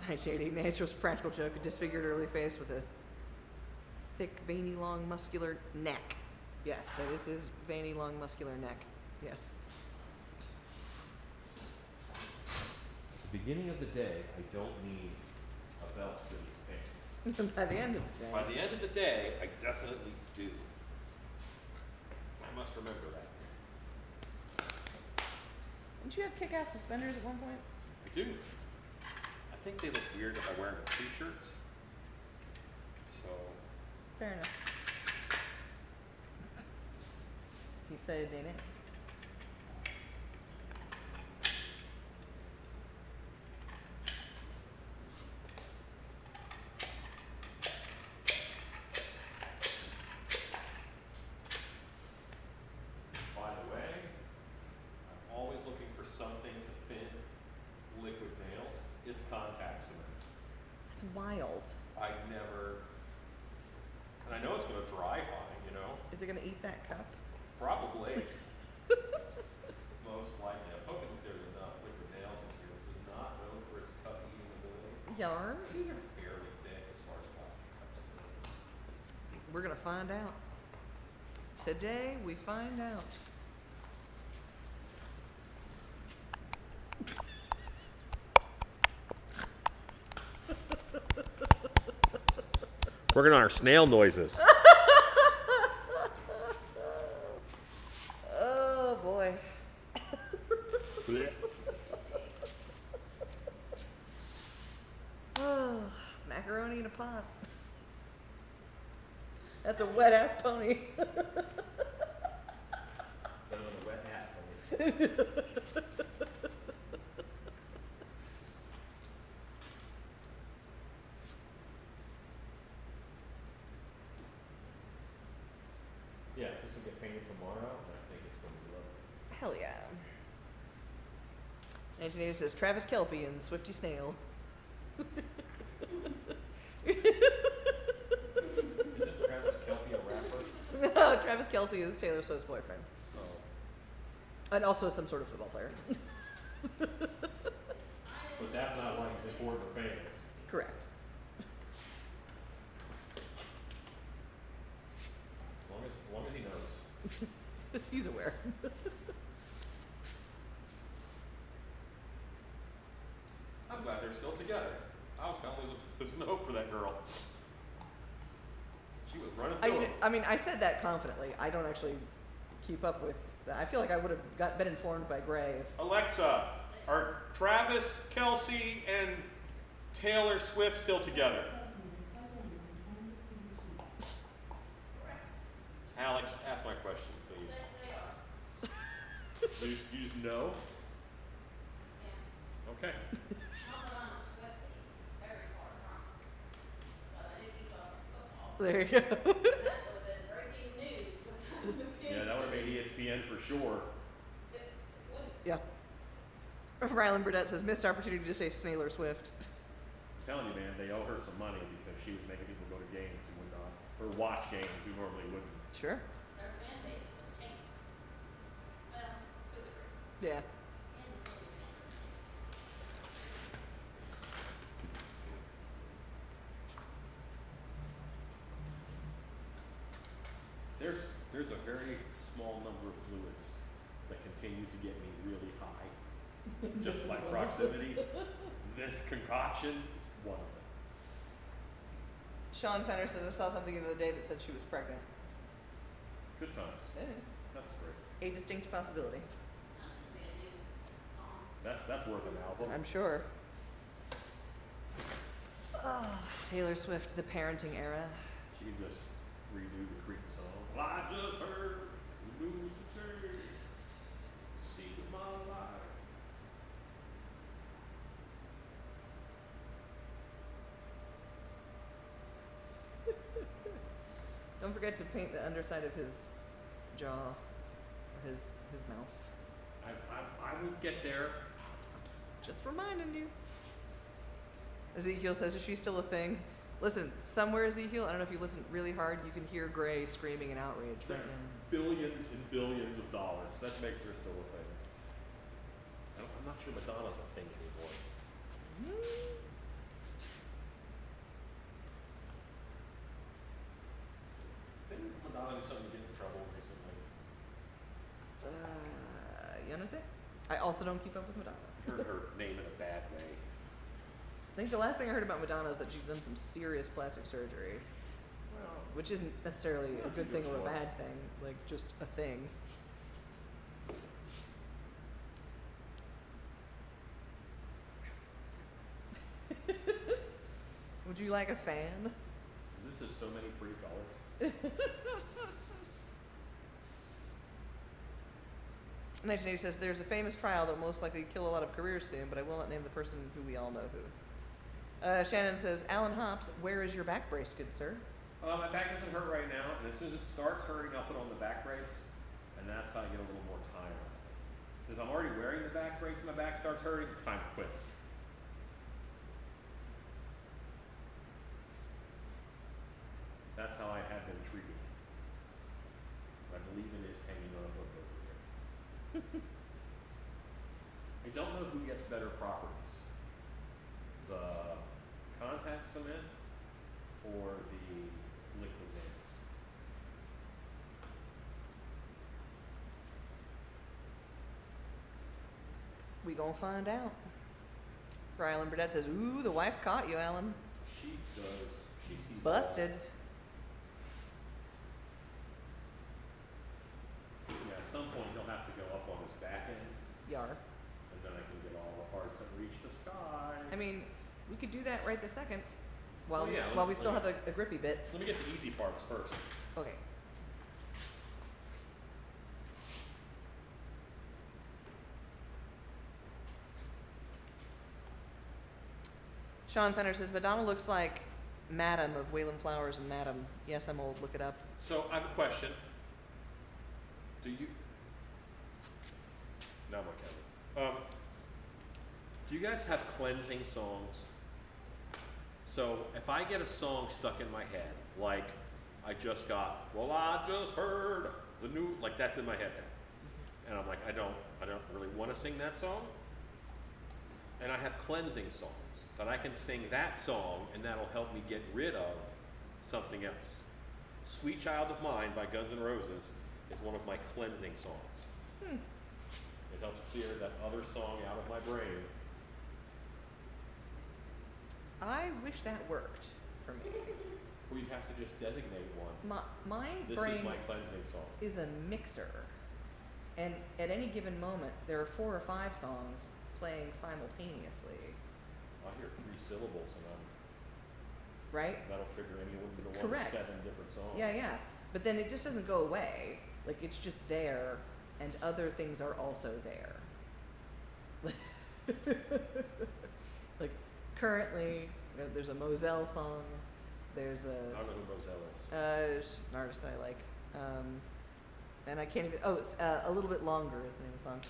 Nice, JD. Natural's practical joke, a disfigured early face with a thick, veiny, long, muscular neck. Yes, that is his veiny, long, muscular neck. Yes. At the beginning of the day, I don't need a belt for these pants. By the end of the day. By the end of the day, I definitely do. I must remember that. Didn't you have kick-ass suspenders at one point? I do. I think they look weird if I wear them with t-shirts. So, Fair enough. You said it, ain't it? by the way, I'm always looking for something to thin liquid nails. It's contact cement. That's wild. I never, and I know it's gonna dry fine, you know, Is it gonna eat that cup? probably. Most likely. I'm hoping that there's find out. Today we find out. Working on our snail noises. Oh boy. Oh, macaroni in a pot. That's a wet ass pony. Better than a wet ass pony. Yeah, this will get painted tomorrow, and I think it's going to be lovely. Hell yeah. 1980 says Travis Kelpie and Swifty Snail. Isn't Travis Kelpie a rapper? No, Travis Kelce is Taylor Swift's boyfriend. Oh. And also some sort of football player. But that's not why he's important or famous. Correct. As long as he knows. He's aware. I'm glad they're still together. I was kind of losing hope for that girl. She was running through him. I mean, I said that confidently. I don't actually keep up with that. I feel like I would have been informed by Gray. Alexa, are Travis Kelce and Taylor Swift still together? Alex, ask my question, please. They are. You just know? Yeah. Okay. Not that I'm a Swiftie, very far from. But I did keep up with football. There you go. That would have been breaking news because the kids. Yeah, that would have made ESPN for sure. It would. Yeah. Rylan Burdett says missed opportunity to say Snail or Swift. I'm telling you, man, they owe her some money because she was making people go to games who would not, or watch games who normally wouldn't. Sure. Their fan base would change. Well, to a degree. Yeah. Kansas City fans. There's a very small number of fluids that continue to get me really high. Just like proximity. This concoction is one of them. Sean Fenner says I saw something the other day that said she was pregnant. Good times. That's great. A distinct possibility. That's gonna be a new song. That's worth an album. I'm sure. Oh, Taylor Swift, the parenting era. She can just redo the Creek song. Well, I just heard the news today. See my life. Don't forget to paint the underside of his jaw, or his mouth. I will get there. Just reminding you. Ezekiel says, is she still a thing? Listen, somewhere, Ezekiel, I don't know if you listen really hard, you can hear Gray screaming in outrage right now. Billions and billions of dollars. That makes her still a thing. I'm not sure Madonna's a thing anymore. Didn't Madonna do something to get in trouble recently? You understand? I also don't keep up with Madonna. Heard her name in a bad way. I think the last thing I heard about Madonna is that she's done some serious plastic surgery, Well, which isn't necessarily Yeah, a good she thing goes or a for it. bad thing, like just a thing. Would you like a fan? this is so many pretty colors. 1980 says there's a famous trial that will most likely kill a lot of careers soon, but I will not name the person who we all know who. Shannon says, Alan Hops, where is your back brace, good sir? My back doesn't hurt right now, and as soon as it starts hurting, I'll put on the back brace, and that's how I get a little more time. If I'm already wearing the back brace and my back starts hurting, it's time to quit. That's how I have been treated. I believe in this hanging on a hook over here. I don't know who gets better properties. The contact cement or the liquid nails. We gonna find out. Rylan Burdett says, ooh, the wife caught you, Alan. She does. She sees all. Busted. Yeah, at some point he'll have to go up on his back end, Yar. and then I can get all the parts that reach the sky. I mean, we could do that right this second. While, Oh, yeah, while we let still me- have a grippy bit. Let me get the easy parts first. Okay. Sean Fenner says, Madonna looks like Madam of Waylon Flowers and Madam. Yes, I'm old. Look it up. So I have a question. Do you? No, I'm okay. Do you guys have cleansing songs? So if I get a song stuck in my head, like I just got, well, I just heard the new, like that's in my head now, and I'm like, I don't really want to sing that song. And I have cleansing songs that I can sing that song, and that'll help me get rid of something else. Sweet Child of Mine by Guns N' Roses is one of my cleansing songs. It helps clear that other song out of my brain. I wish that worked for me. Or you have to just designate one. My This brain is my cleansing song. is a mixer. And at any given moment, there are 4 or 5 songs playing simultaneously, I hear 3 syllables and right? that'll trigger anyone to one of Correct. 7 different songs. Yeah, yeah. But then it just doesn't go away. Like, it's just there, and other things are also there. Like, currently, there's a Moselle song. There's I don't know who Moselle is. she's an artist that I like. And I can't even, oh, it's A Little Bit Longer is the name of the song.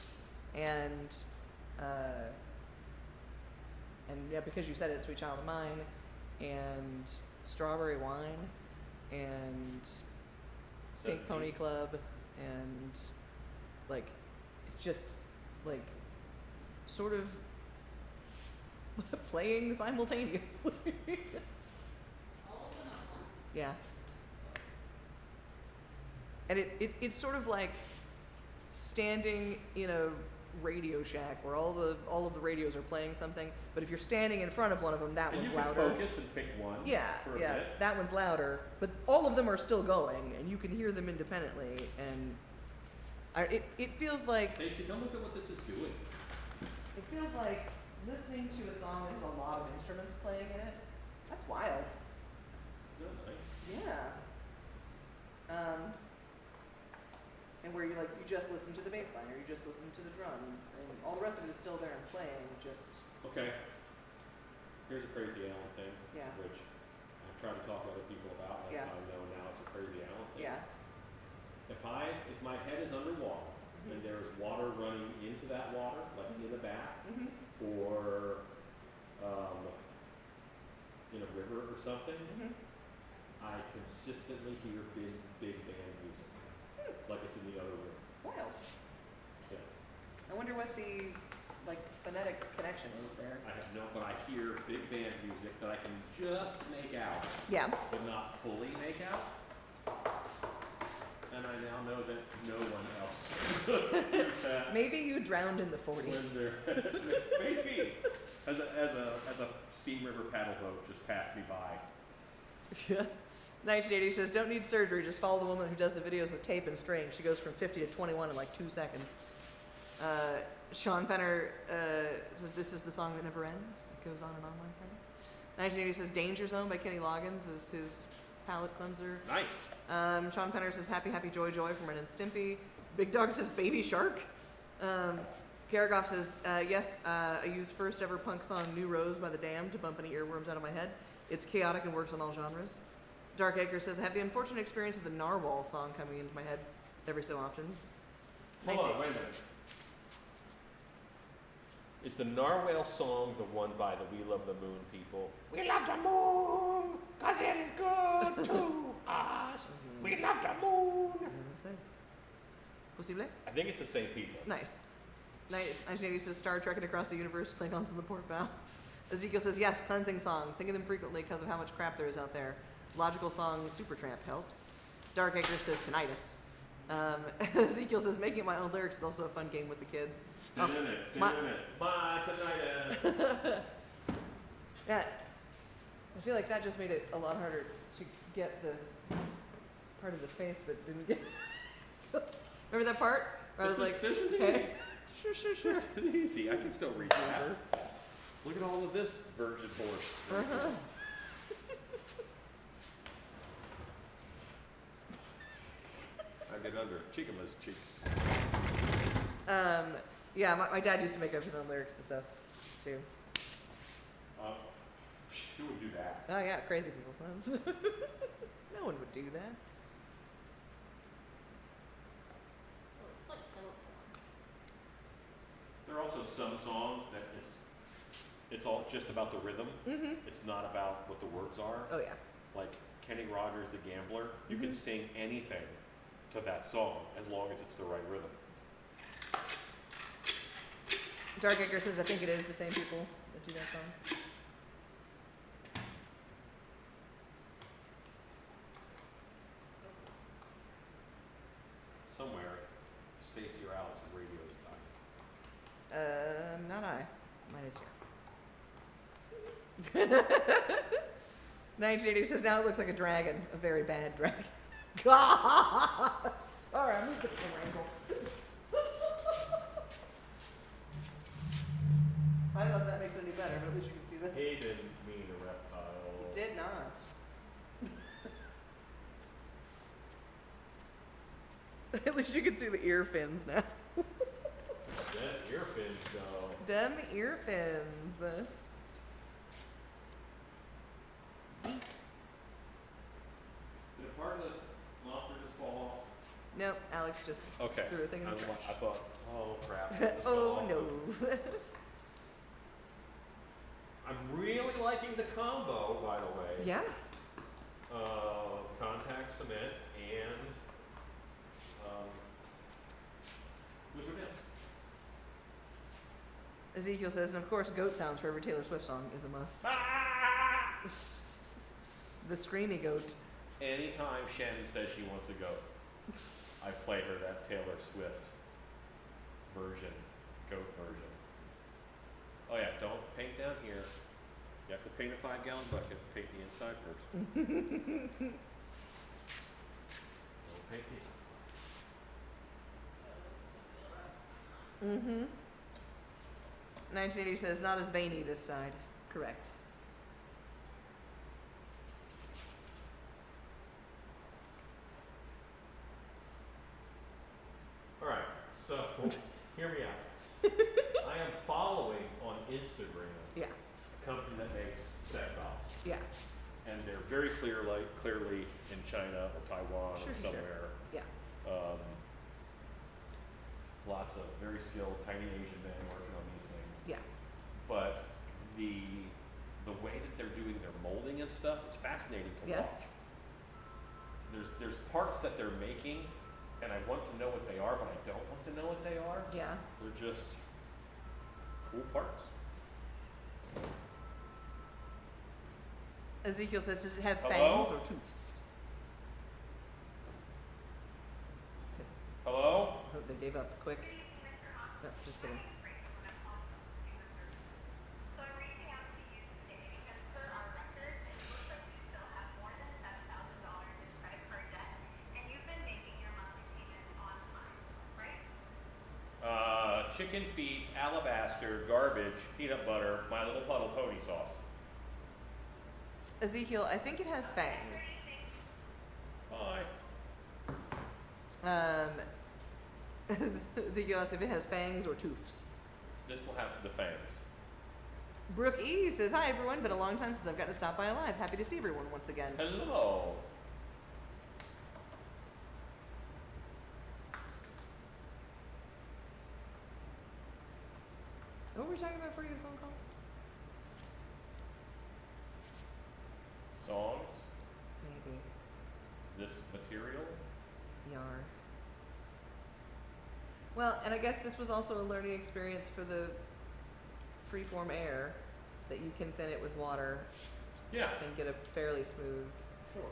And yeah, because you said it, Sweet Child of Mine, and Strawberry Wine, and Pink 17. Pony Club, and like, it's just like sort of playing simultaneously. All of them at once? Yeah. And it's sort of like standing in a Radio Shack where all of the radios are playing something, but if you're standing in front of one of them, that And one's you can louder. focus and pick one. Yeah, for a yeah, bit. that one's louder, but all of them are still going, and you can hear them independently, and it feels like Stacy, don't look at what this is doing. it feels like listening to a song that has a lot of instruments playing in it. That's wild. Isn't that nice? Yeah. And where you just listen to the bass line, or you just listen to the drums, and all the rest of it is still there and playing, just, Okay. Here's a crazy Alan thing, yeah, which I've tried to talk to other people about. That's Yeah. how I know now it's a crazy Alan thing. yeah. If my head is underwater and there is water running into that water, like in a bath Mm-hmm. or in a river or something, Mm-hmm. I consistently hear big band music, like it's in the other room. Wild. Yeah. I wonder what the, phonetic connection is there. I have no, but I hear big band music that I can just make out, Yeah. but not fully make out. And I now know that no one else hears that. Maybe you drowned in the 40s. When there, maybe, as a steam river paddle boat just passed me by. Yeah. 1980 says, don't need surgery, just follow the woman who does the videos with tape and string. She goes from 50 to 21 in 2 seconds. Sean Fenner says, this is the song that never ends. It goes on and on, my friends. 1980 says, Danger Zone by Kenny Loggins is his palate cleanser. Nice. Sean Fenner says, Happy Happy Joy Joy from Ren and Stimpy. Big Dog says, Baby Shark. Garagoff says, yes, I used first ever punk song New Rose by The Damned to bump any earworms out of my head. It's chaotic and works on all genres. Dark Acre says, I have the unfortunate experience of the Narwhal song coming into my head every so often. Hold on, wait a minute. Is the Narwhal song the one by the We Love the Moon people? We love the moon, 'cause it is good to us. We love the moon. Possible? I think it's the same people. Nice. 1980 says, Star Trekking across the universe, Klingons on the port bow. Ezekiel says, yes, cleansing songs, singing them frequently because of how much crap there is out there. Logical song, Supertramp helps. Dark Acre says, tinnitus. Ezekiel says making my own lyrics is also a fun game with the kids. Oh, my- My tonight. Yeah, I feel like that just made it a lot harder to get the part of the face that didn't get. Remember that part? Where I was like, this is easy. "Hey." Sure. This is easy. I can still read that. Look at all of this virgin horse. Uh-huh. I get under Chikama's cheeks. Yeah, my dad used to make up his own lyrics to stuff, too. Who would do that? Oh yeah, crazy people. No one would do that. Oh, it's like kettle corn. There are also some songs that it's all just about the rhythm. Mm-hmm. It's not about what the words are. Oh yeah. Like Kenny Rogers, The Gambler, you can Mhm. sing anything to that song as long as it's the right rhythm. Dark Acre says I think it is the same people that do that song. Somewhere, Stacey or Alex's radio is dying. Not I. Mine is here. 1980 says now it looks like a dragon, a very bad dragon. God. All right, I'm gonna get the wrangle. I don't know if that makes it any better, but at least you can see that. He didn't mean a reptile. Did not. At least you can see the ear fins now. That ear fins go. Them ear fins. Did part of the monster just fall Nope, Alex just Okay. threw a thing in the trash. I thought, oh crap. it just fell Oh off. no. I'm really liking the combo, by the way, Yeah. of contact cement and liquid nails. Ezekiel says, and of course, goat sounds for every Taylor Swift song is a must. The screamy goat. Anytime Shannon says she wants a goat, I play her that Taylor Swift version, goat version. Oh yeah, don't paint down here. You have to paint a 5-gallon bucket. Paint the inside first. Don't paint the outside. Mm-hmm. 1980 says, not as veiny this side. Correct. All right, so hear me out. I am following on Instagram Yeah. a company that makes sex dolls, Yeah. And they're very clearly in China or Taiwan Sure, or sure, sure. somewhere. Yeah. Lots of very skilled tiny Asian men working on these things. Yeah. But the way that they're doing their molding and stuff, it's fascinating to Yeah. watch. There's parts that they're making, and I want to know what they are, but I don't want to know what they are. Yeah. They're just cool parts. Ezekiel says, does it have Hello? fangs or tooths? Hello? Oh, they gave up quick. No, just kidding. So I'm reaching out to you today because per our records, it looks like you still have more than $7,000 in credit card debt, and you've been making your monthly payments on time, right? Chicken feet, alabaster, garbage, peanut butter, My Little Puddle pony sauce. Ezekiel, I think it has fangs. Bye. Ezekiel asks if it has fangs or tooths. This will have the fangs. Brooke E says, hi everyone, been a long time since I've gotten to stop by alive. Happy to see everyone once again. Hello. What were we talking about for your phone call? Songs, Maybe. this material. Yar. Well, and I guess this was also a learning experience for the freeform air, that you can thin it with water Yeah. and get a fairly smooth Sure.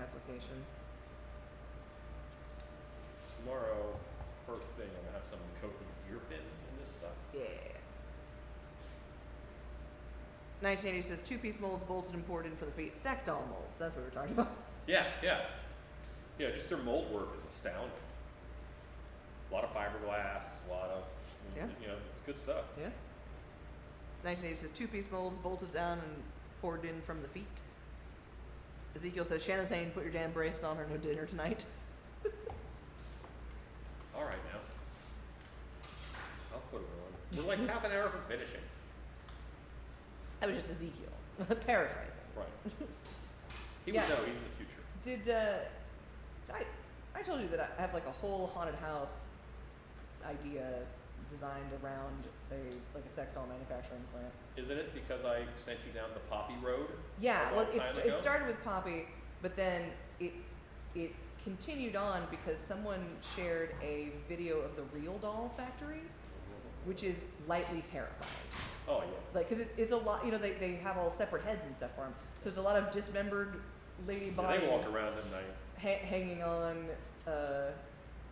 application. tomorrow, first thing, I'm gonna have someone coat these ear fins in this stuff. Yeah. 1980 says 2-piece molds bolted and poured in for the feet. Sex doll molds. That's what we're talking about. Yeah, yeah. Yeah, just their mold work is astounding. A lot of fiberglass, a lot of, Yeah. you know, it's good stuff. Yeah. 1980 says 2-piece molds bolted down and poured in from the feet. Ezekiel says Shannon's saying put your damn brace on or no dinner tonight. All right now. I'll put it on. We're like half an hour from finishing. That was just Ezekiel. Paraphrasing. Right. He Yeah. would know, he's in the future. Did I told you that I have like a whole haunted house idea designed around a sex doll manufacturing plant. Isn't it because I sent you down the Poppy Road? Yeah, a well long time it ago? started with Poppy, but then it continued on because someone shared a video of the real doll factory, which is lightly terrifying. Oh, yeah. Like, cause it's a lot, you know, they have all separate heads and stuff for them. So it's a lot of dismembered lady Yeah, bodies they walk around at night. hanging on,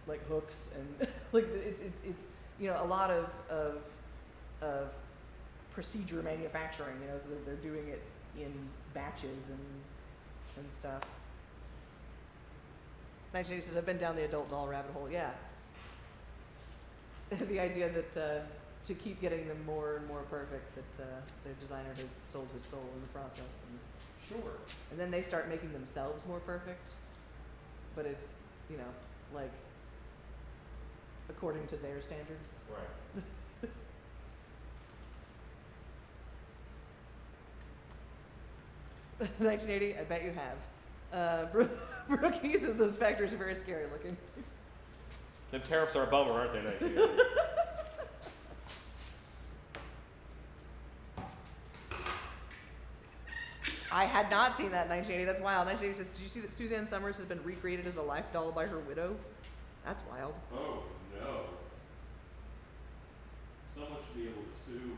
like hooks and like it's, you know, a lot of procedure manufacturing, you know, so that they're doing it in batches and stuff. 1980 says, I've been down the adult doll rabbit hole. Yeah. The idea that to keep getting them more and more perfect, that their designer has sold his soul in the process. Sure. And then they start making themselves more perfect. But it's, you know, like according to their standards. Right. – 1980, I bet you have. Brookie says those factories are very scary looking. Them tariffs are a bummer, aren't they, 1980? I had not seen that in 1980. That's wild. 1980 says, did you see that Suzanne Summers has been recreated as a life doll by her widow? That's wild. Oh, no. Someone should be able to sue.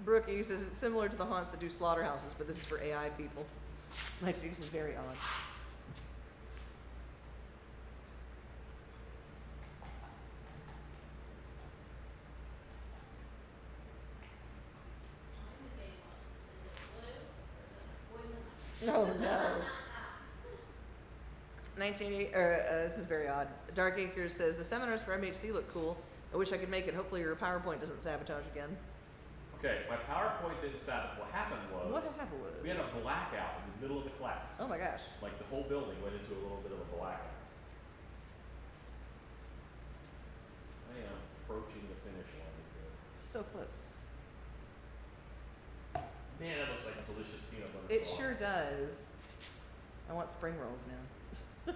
Brookie says it's similar to the haunts that do slaughterhouses, but this is for AI people. 1980 says very odd. Oh no. 1980, this is very odd. Dark Acres says, the seminars for MHC look cool. I wish I could make it. Hopefully your PowerPoint doesn't sabotage again. Okay, my PowerPoint didn't sabotage. What happened was, What happened with we had a blackout in the middle of the class. Oh my gosh. Like the whole building went into a little bit of a blackout. I am approaching the finish line here. So close. Man, that looks like delicious peanut butter. It sauce. sure does. I want spring rolls now.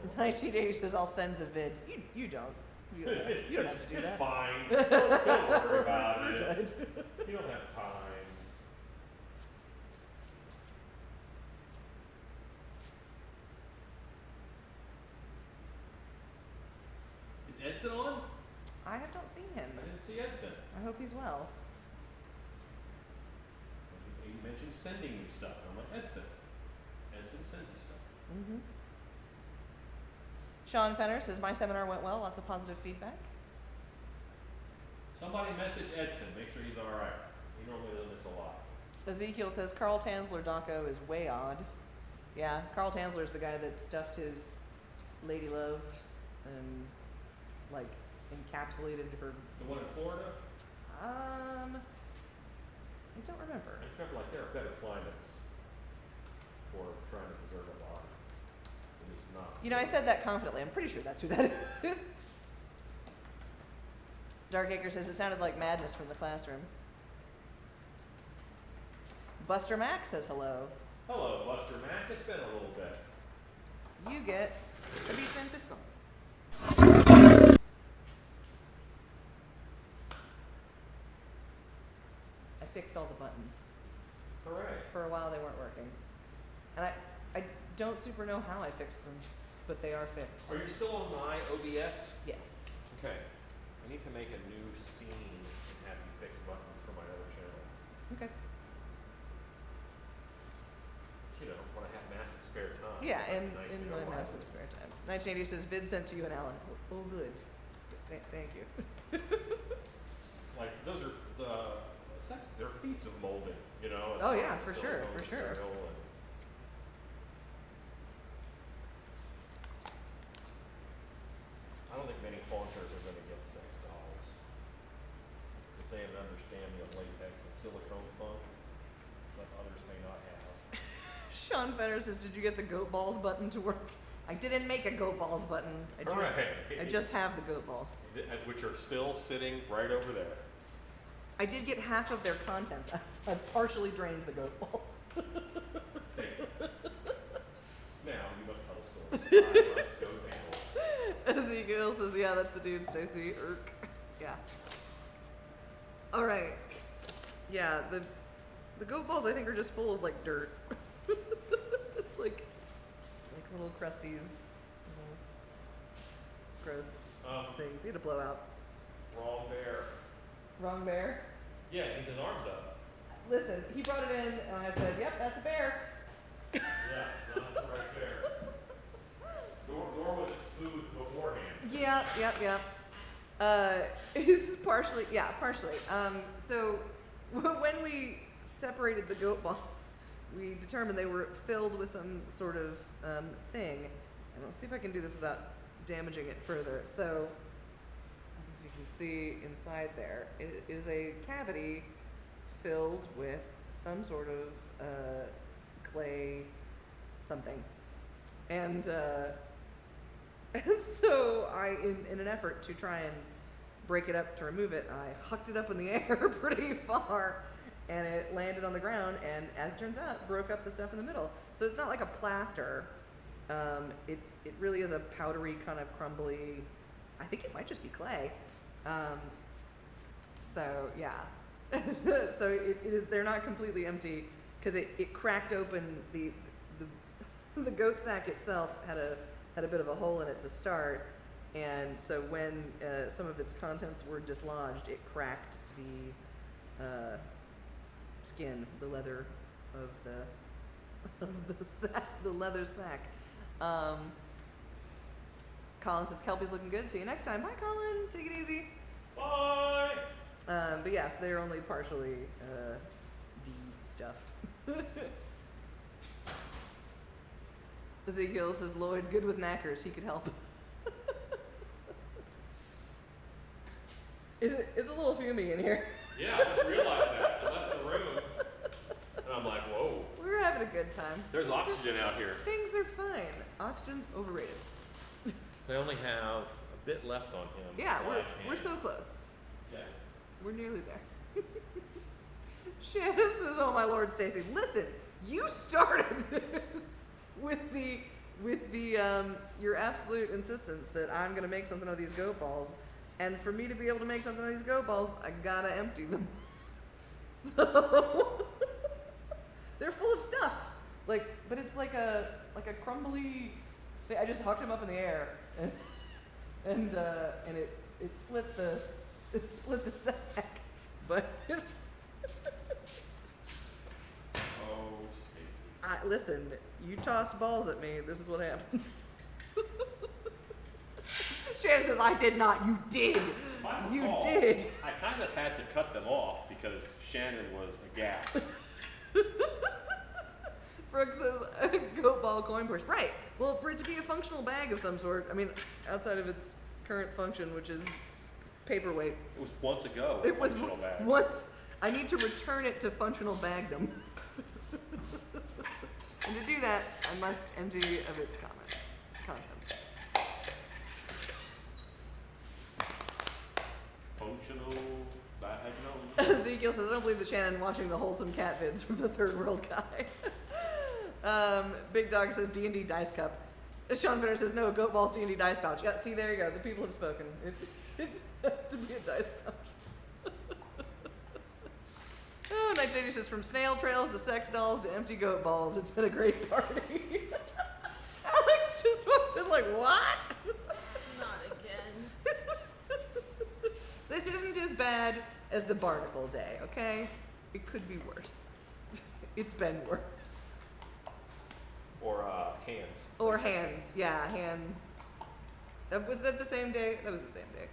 Look at 1980 says I'll send the vid. You don't. You don't have to, you don't have to do it's that. fine. Don't worry about We're it. good. You don't have time. Is Edson on? I have not seen him. I didn't see Edson. I hope he's well. He mentioned sending me stuff. I'm like, Edson. Edson sends you stuff. Mm-hmm. Sean Fenner says my seminar went well. Lots of positive feedback. Somebody message Edson. Make sure he's all right. He normally does this a lot. Ezekiel says Carl Tansler Daco is way odd. Yeah, Carl Tansler's the guy that stuffed his lady love and like encapsulated her. The one in Florida? I don't remember. I just remember like there are better climates for trying to preserve a body. At least not. You know, I said that confidently. I'm pretty sure that's who that is. Darkacre says it sounded like madness from the classroom. Buster Mac says hello. Hello, Buster Mac. It's been a little bit. You get a Beastman fist bump. I fixed all the buttons. Hooray. For a while they weren't working. And I don't super know how I fixed them, but they are fixed. Are you still on my OBS? Yes. Okay. I need to make a new scene and have you fix buttons for my other channel. Okay. You know, when I have massive spare time. Yeah, It's in nice to in know my why. massive spare time. 1980 says vid sent to you and Alan. Oh, good. Thank you. Like, those are they're feats of molding, you know? as Oh, far yeah, as for the sure, silicone for sure. material and- I don't think many haunters are gonna get sex dolls. Because they have an understanding of latex and silicone fun that others may not have. Sean Fenner says, did you get the goat balls button to work? I didn't make a goat balls button. I just have the goat balls. Which are still sitting right over there. I did get half of their contents. I partially drained the goat balls. Stacy. Now you must tell stories. I must go tangle. Ezekiel says, yeah, that's the dude, Stacy. Irk. Yeah. All right. Yeah, the goat balls I think are just full of like dirt. It's like little crusties, little gross things. You had to blow out. Wrong bear. Wrong bear. Yeah, he's his arms up. Listen, he brought it in, and I said, "Yep, that's a bear." Yeah, not the right bear. Nor was it smooth beforehand. Yep. This is partially. So when we separated the goat balls, we determined they were filled with some sort of thing, and I'll see if I can do this without damaging it further. So, if you can see inside there, it is a cavity filled with some sort of clay something, and so I, in an effort to try and break it up to remove it, I hucked it up in the air pretty far, and it landed on the ground, and as it turns out, broke up the stuff in the middle. So it's not like a plaster. It really is a powdery, kind of crumbly, I think it might just be clay. So yeah. So it is, they're not completely empty, because it cracked open the goat sack itself had a bit of a hole in it to start, and so when some of its contents were dislodged, it cracked the skin, the leather of the sack, the leather sack. Colin says Kelpie's looking good. See you next time. Bye, Colin. Take it easy. Bye! But yes, they're only partially de-stuffed. Ezekiel says Lloyd, good with knackers. He could help. It's a little fumey in here. Yeah, I just realized that. I left the room. And I'm like, whoa. We're having a good time. There's oxygen out here. Things are fine. Oxygen overrated. They only have a bit left on him. Yeah, Right we're hand. so close. Yeah. We're nearly there. Shannon says, "Oh my Lord, Stacy, listen, you started this with the your absolute insistence that I'm gonna make something of these goat balls, and for me to be able to make something of these goat balls, I gotta empty them. So they're full of stuff, but it's like a crumbly. I just hucked them up in the air, and it split the sack, but Oh, Stacy. listen, you tossed balls at me. This is what happens. Shannon says, "I did not. You did. If I You recall, did." I kind of had to cut them off because Shannon was aghast. Brooke says, "Goat ball coin purse." Right. Well, for it to be a functional bag of some sort, I mean, outside of its current function, which is paperweight, It was once ago a it was functional bag. once. I need to return it to functional bagdom. And to do that, I must empty of its contents. Functional bag, no. Ezekiel says, "I don't believe that Shannon watching the wholesome cat vids from the third world guy." Big Dog says D&D dice cup. Sean Finner says, "No, goat balls D&D dice pouch." Yeah, see, there you go. The people have spoken. It has to be a dice pouch. 1980 says, "From snail trails to sex dolls to empty goat balls, it's been a great party." Alex just walked in like, what? Not again. This isn't as bad as the barnacle day, okay? It could be worse. It's been worse. Or hands. Or Like that's hands. Yeah, hands. Was that the same day? That was the same day.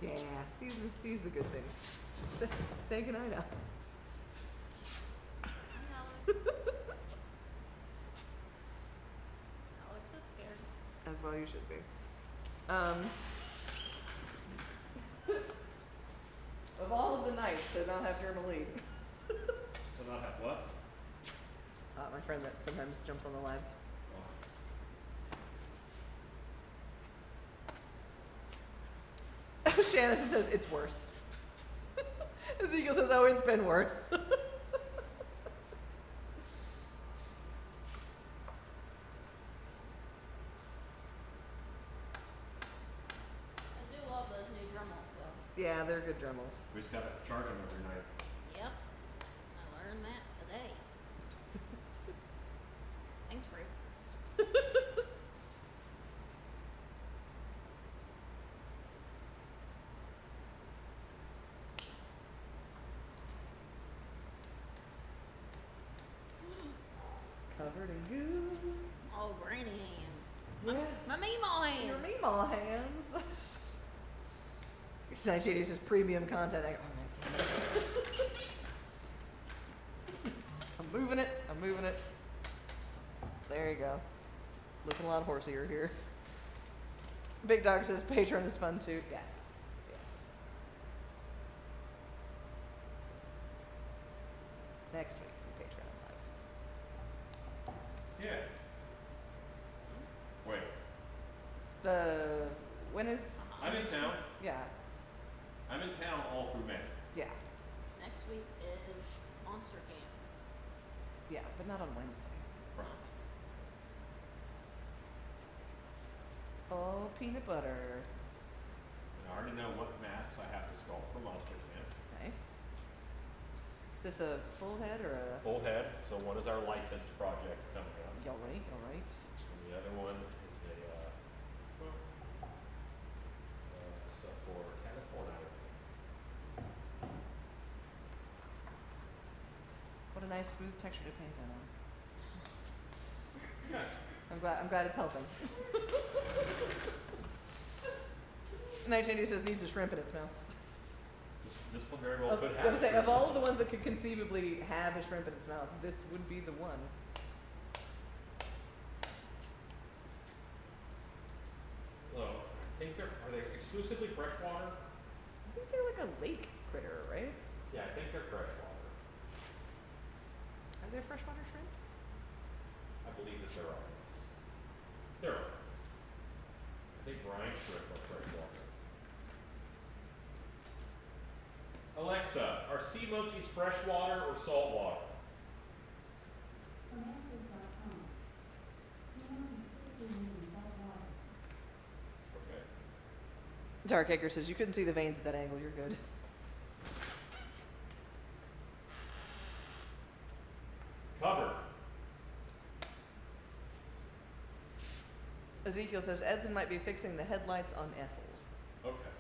Yeah, these are the good things. Say goodnight, Alex. Alex is scared. As well you should be. Of all of the nights to not have journaling. To not have what? My friend that sometimes jumps on the lives. Shannon says it's worse. Ezekiel says, oh, it's been worse. I do love those new Dremels though. Yeah, they're good Dremels. We just gotta charge them every night. Yep. I learned that today. Thanks, Ruth. Covered in goo. Oh, granny hands. My, Yeah. my Meemaw hands. Your Meemaw hands. 1980s is premium content. All right, I'm moving it. I'm moving it. There you go. Looking a lot horsier here. Big Dog says Patreon is fun too. Yes. Yes. Next week for Patreon Live. Yeah. Wait. When is? I'm in town. Yeah. I'm in town all through May. Yeah. Next week is Monster Camp. Yeah, but not on Wednesday. Right. Oh, peanut butter. And I already know what masks I have to sculpt for Monster Camp. Nice. Is this a full head or a? Full head, so one is our licensed project coming up. Y'all right, y'all right. And the other one is stuff for California. What a nice smooth texture to paint that on. Yeah. I'm glad it's helping. 1980 says needs a shrimp in its mouth. This one very well could I have. was gonna say, of all of the ones that could conceivably have a shrimp in its mouth, this would be the one. Well, I think are they exclusively freshwater? I think they're like a lake critter, right? Yeah, I think they're freshwater. Are there freshwater shrimp? I believe that there are. There are. I think brine shrimp are freshwater. Alexa, are sea monkeys freshwater or saltwater? Answers.com. Salmon is typically made in salt water. Okay. Dark Acre says you couldn't see the veins at that angle. You're good. Covered. Ezekiel says Edson might be fixing the headlights on Ethel. Okay.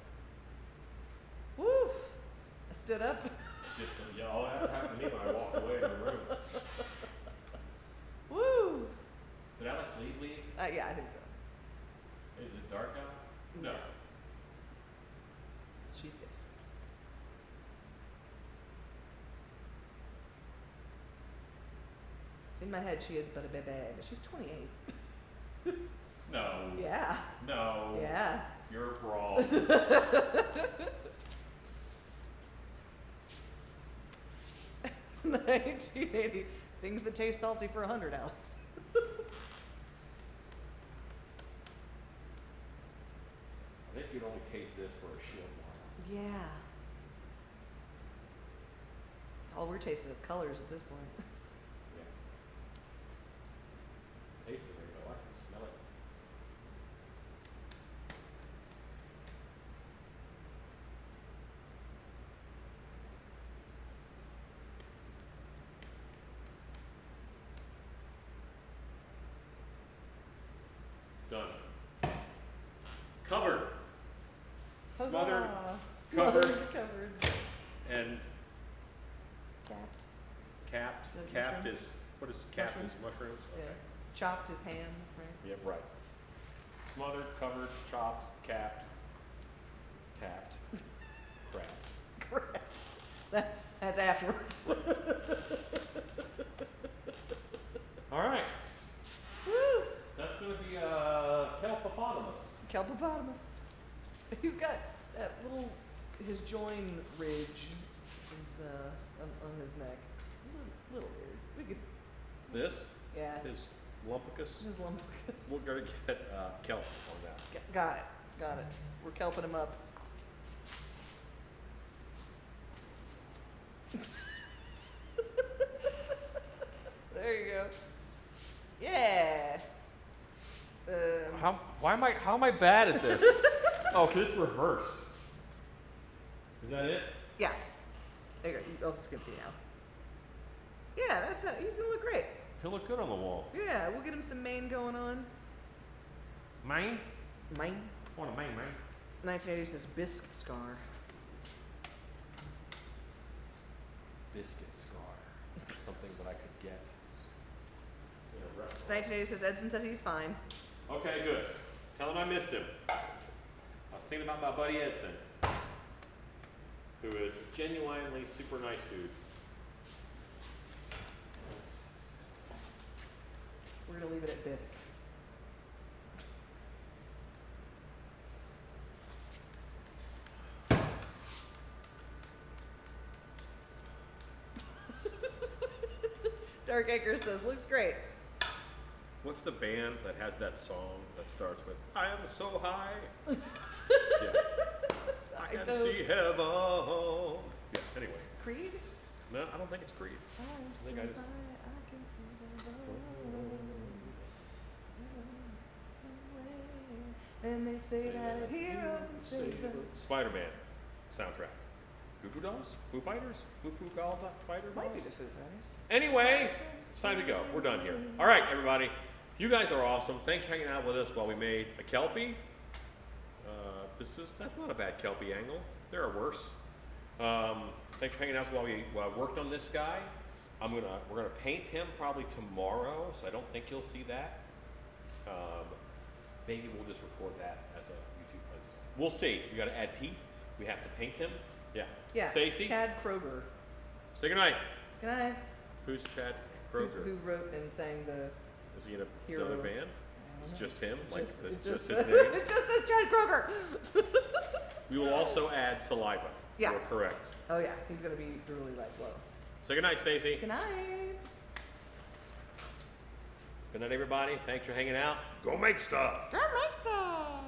Woo! I stood up. Just all that happened to me when I walked away in the room. Woo! Did Alex leave? Yeah, I think so. Is it dark out? No. She's safe. In my head, she is but a baby, but she's 28. No. Yeah. No. Yeah. You're wrong. 1980. Things that taste salty for 100, Alex. I think you'd only taste this for a short while. Yeah. All we're tasting is colors at this point. Yeah. Taste it, though. I can smell it. Done. Covered. Smothered, Huzzah. covered. Smothered, covered. And Capped. capped. Does it Capped make is What is capped? Mushrooms? Yeah. Okay. Chopped his hand, right? Yeah, right. Smothered, covered, chopped, capped, tapped, cracked. Correct. That's afterwards. All right. Woo! That's going to be Kelpopotamus. Kelpopotamus. He's got that his join ridge is on his neck. A little weird. We could, This yeah. is Lumpicus. His lumpicus. We're going to get kelp on that. Got it. We're kelping him up. There you go. Yeah. How am I bad at this? Oh, because it's reversed. Is that it? Yeah. There you go. You also can see now. Yeah, that's how he's gonna look great. He'll look good on the wall. Yeah, we'll get him some mane going on. Mane? Mane. I want a mane, man. 1980 says bisque scar. Biscuit scar. Something that I could get in a restaurant. 1980 says Edson said he's fine. Okay, good. Tell him I missed him. I was thinking about my buddy Edson, who is a genuinely super nice dude. We're gonna leave it at bisque. Dark Acre says looks great. What's the band that has that song that starts with "I am so high"? Yeah. I can don't- see heaven. Yeah. Anyway, Creed? no, I don't think it's Creed. I think I just. And they say that a hero can save us. Spider-Man soundtrack. Goo Goo Dolls? Foo Fighters? Foo Fighter Might be Dolls? the Foo Fighters. Anyway, it's time to go. We're done here. All right, everybody. You guys are awesome. Thanks for hanging out with us while we made a Kelpie. That's not a bad Kelpie angle. There are worse. Thanks for hanging out while we worked on this guy. We're gonna paint him probably tomorrow, so I don't think you'll see that. Maybe we'll just record that as a YouTube post. We'll see. We got to add teeth. We have to paint him. Yeah. Yeah. Stacy. Chad Kroger. Say goodnight. Good night. Who's Chad Kroger? Who wrote and sang the Is he in Hero. another band? I don't It's know. just him? Like, Just- that's it just just- his name? It just says Chad Kroger. We will also add saliva. Yeah. You're correct. Oh yeah, he's gonna be drooly like whoa. Say goodnight, Stacy. Good night. Good night, everybody. Thanks for hanging out. Go make stuff. Go make stuff.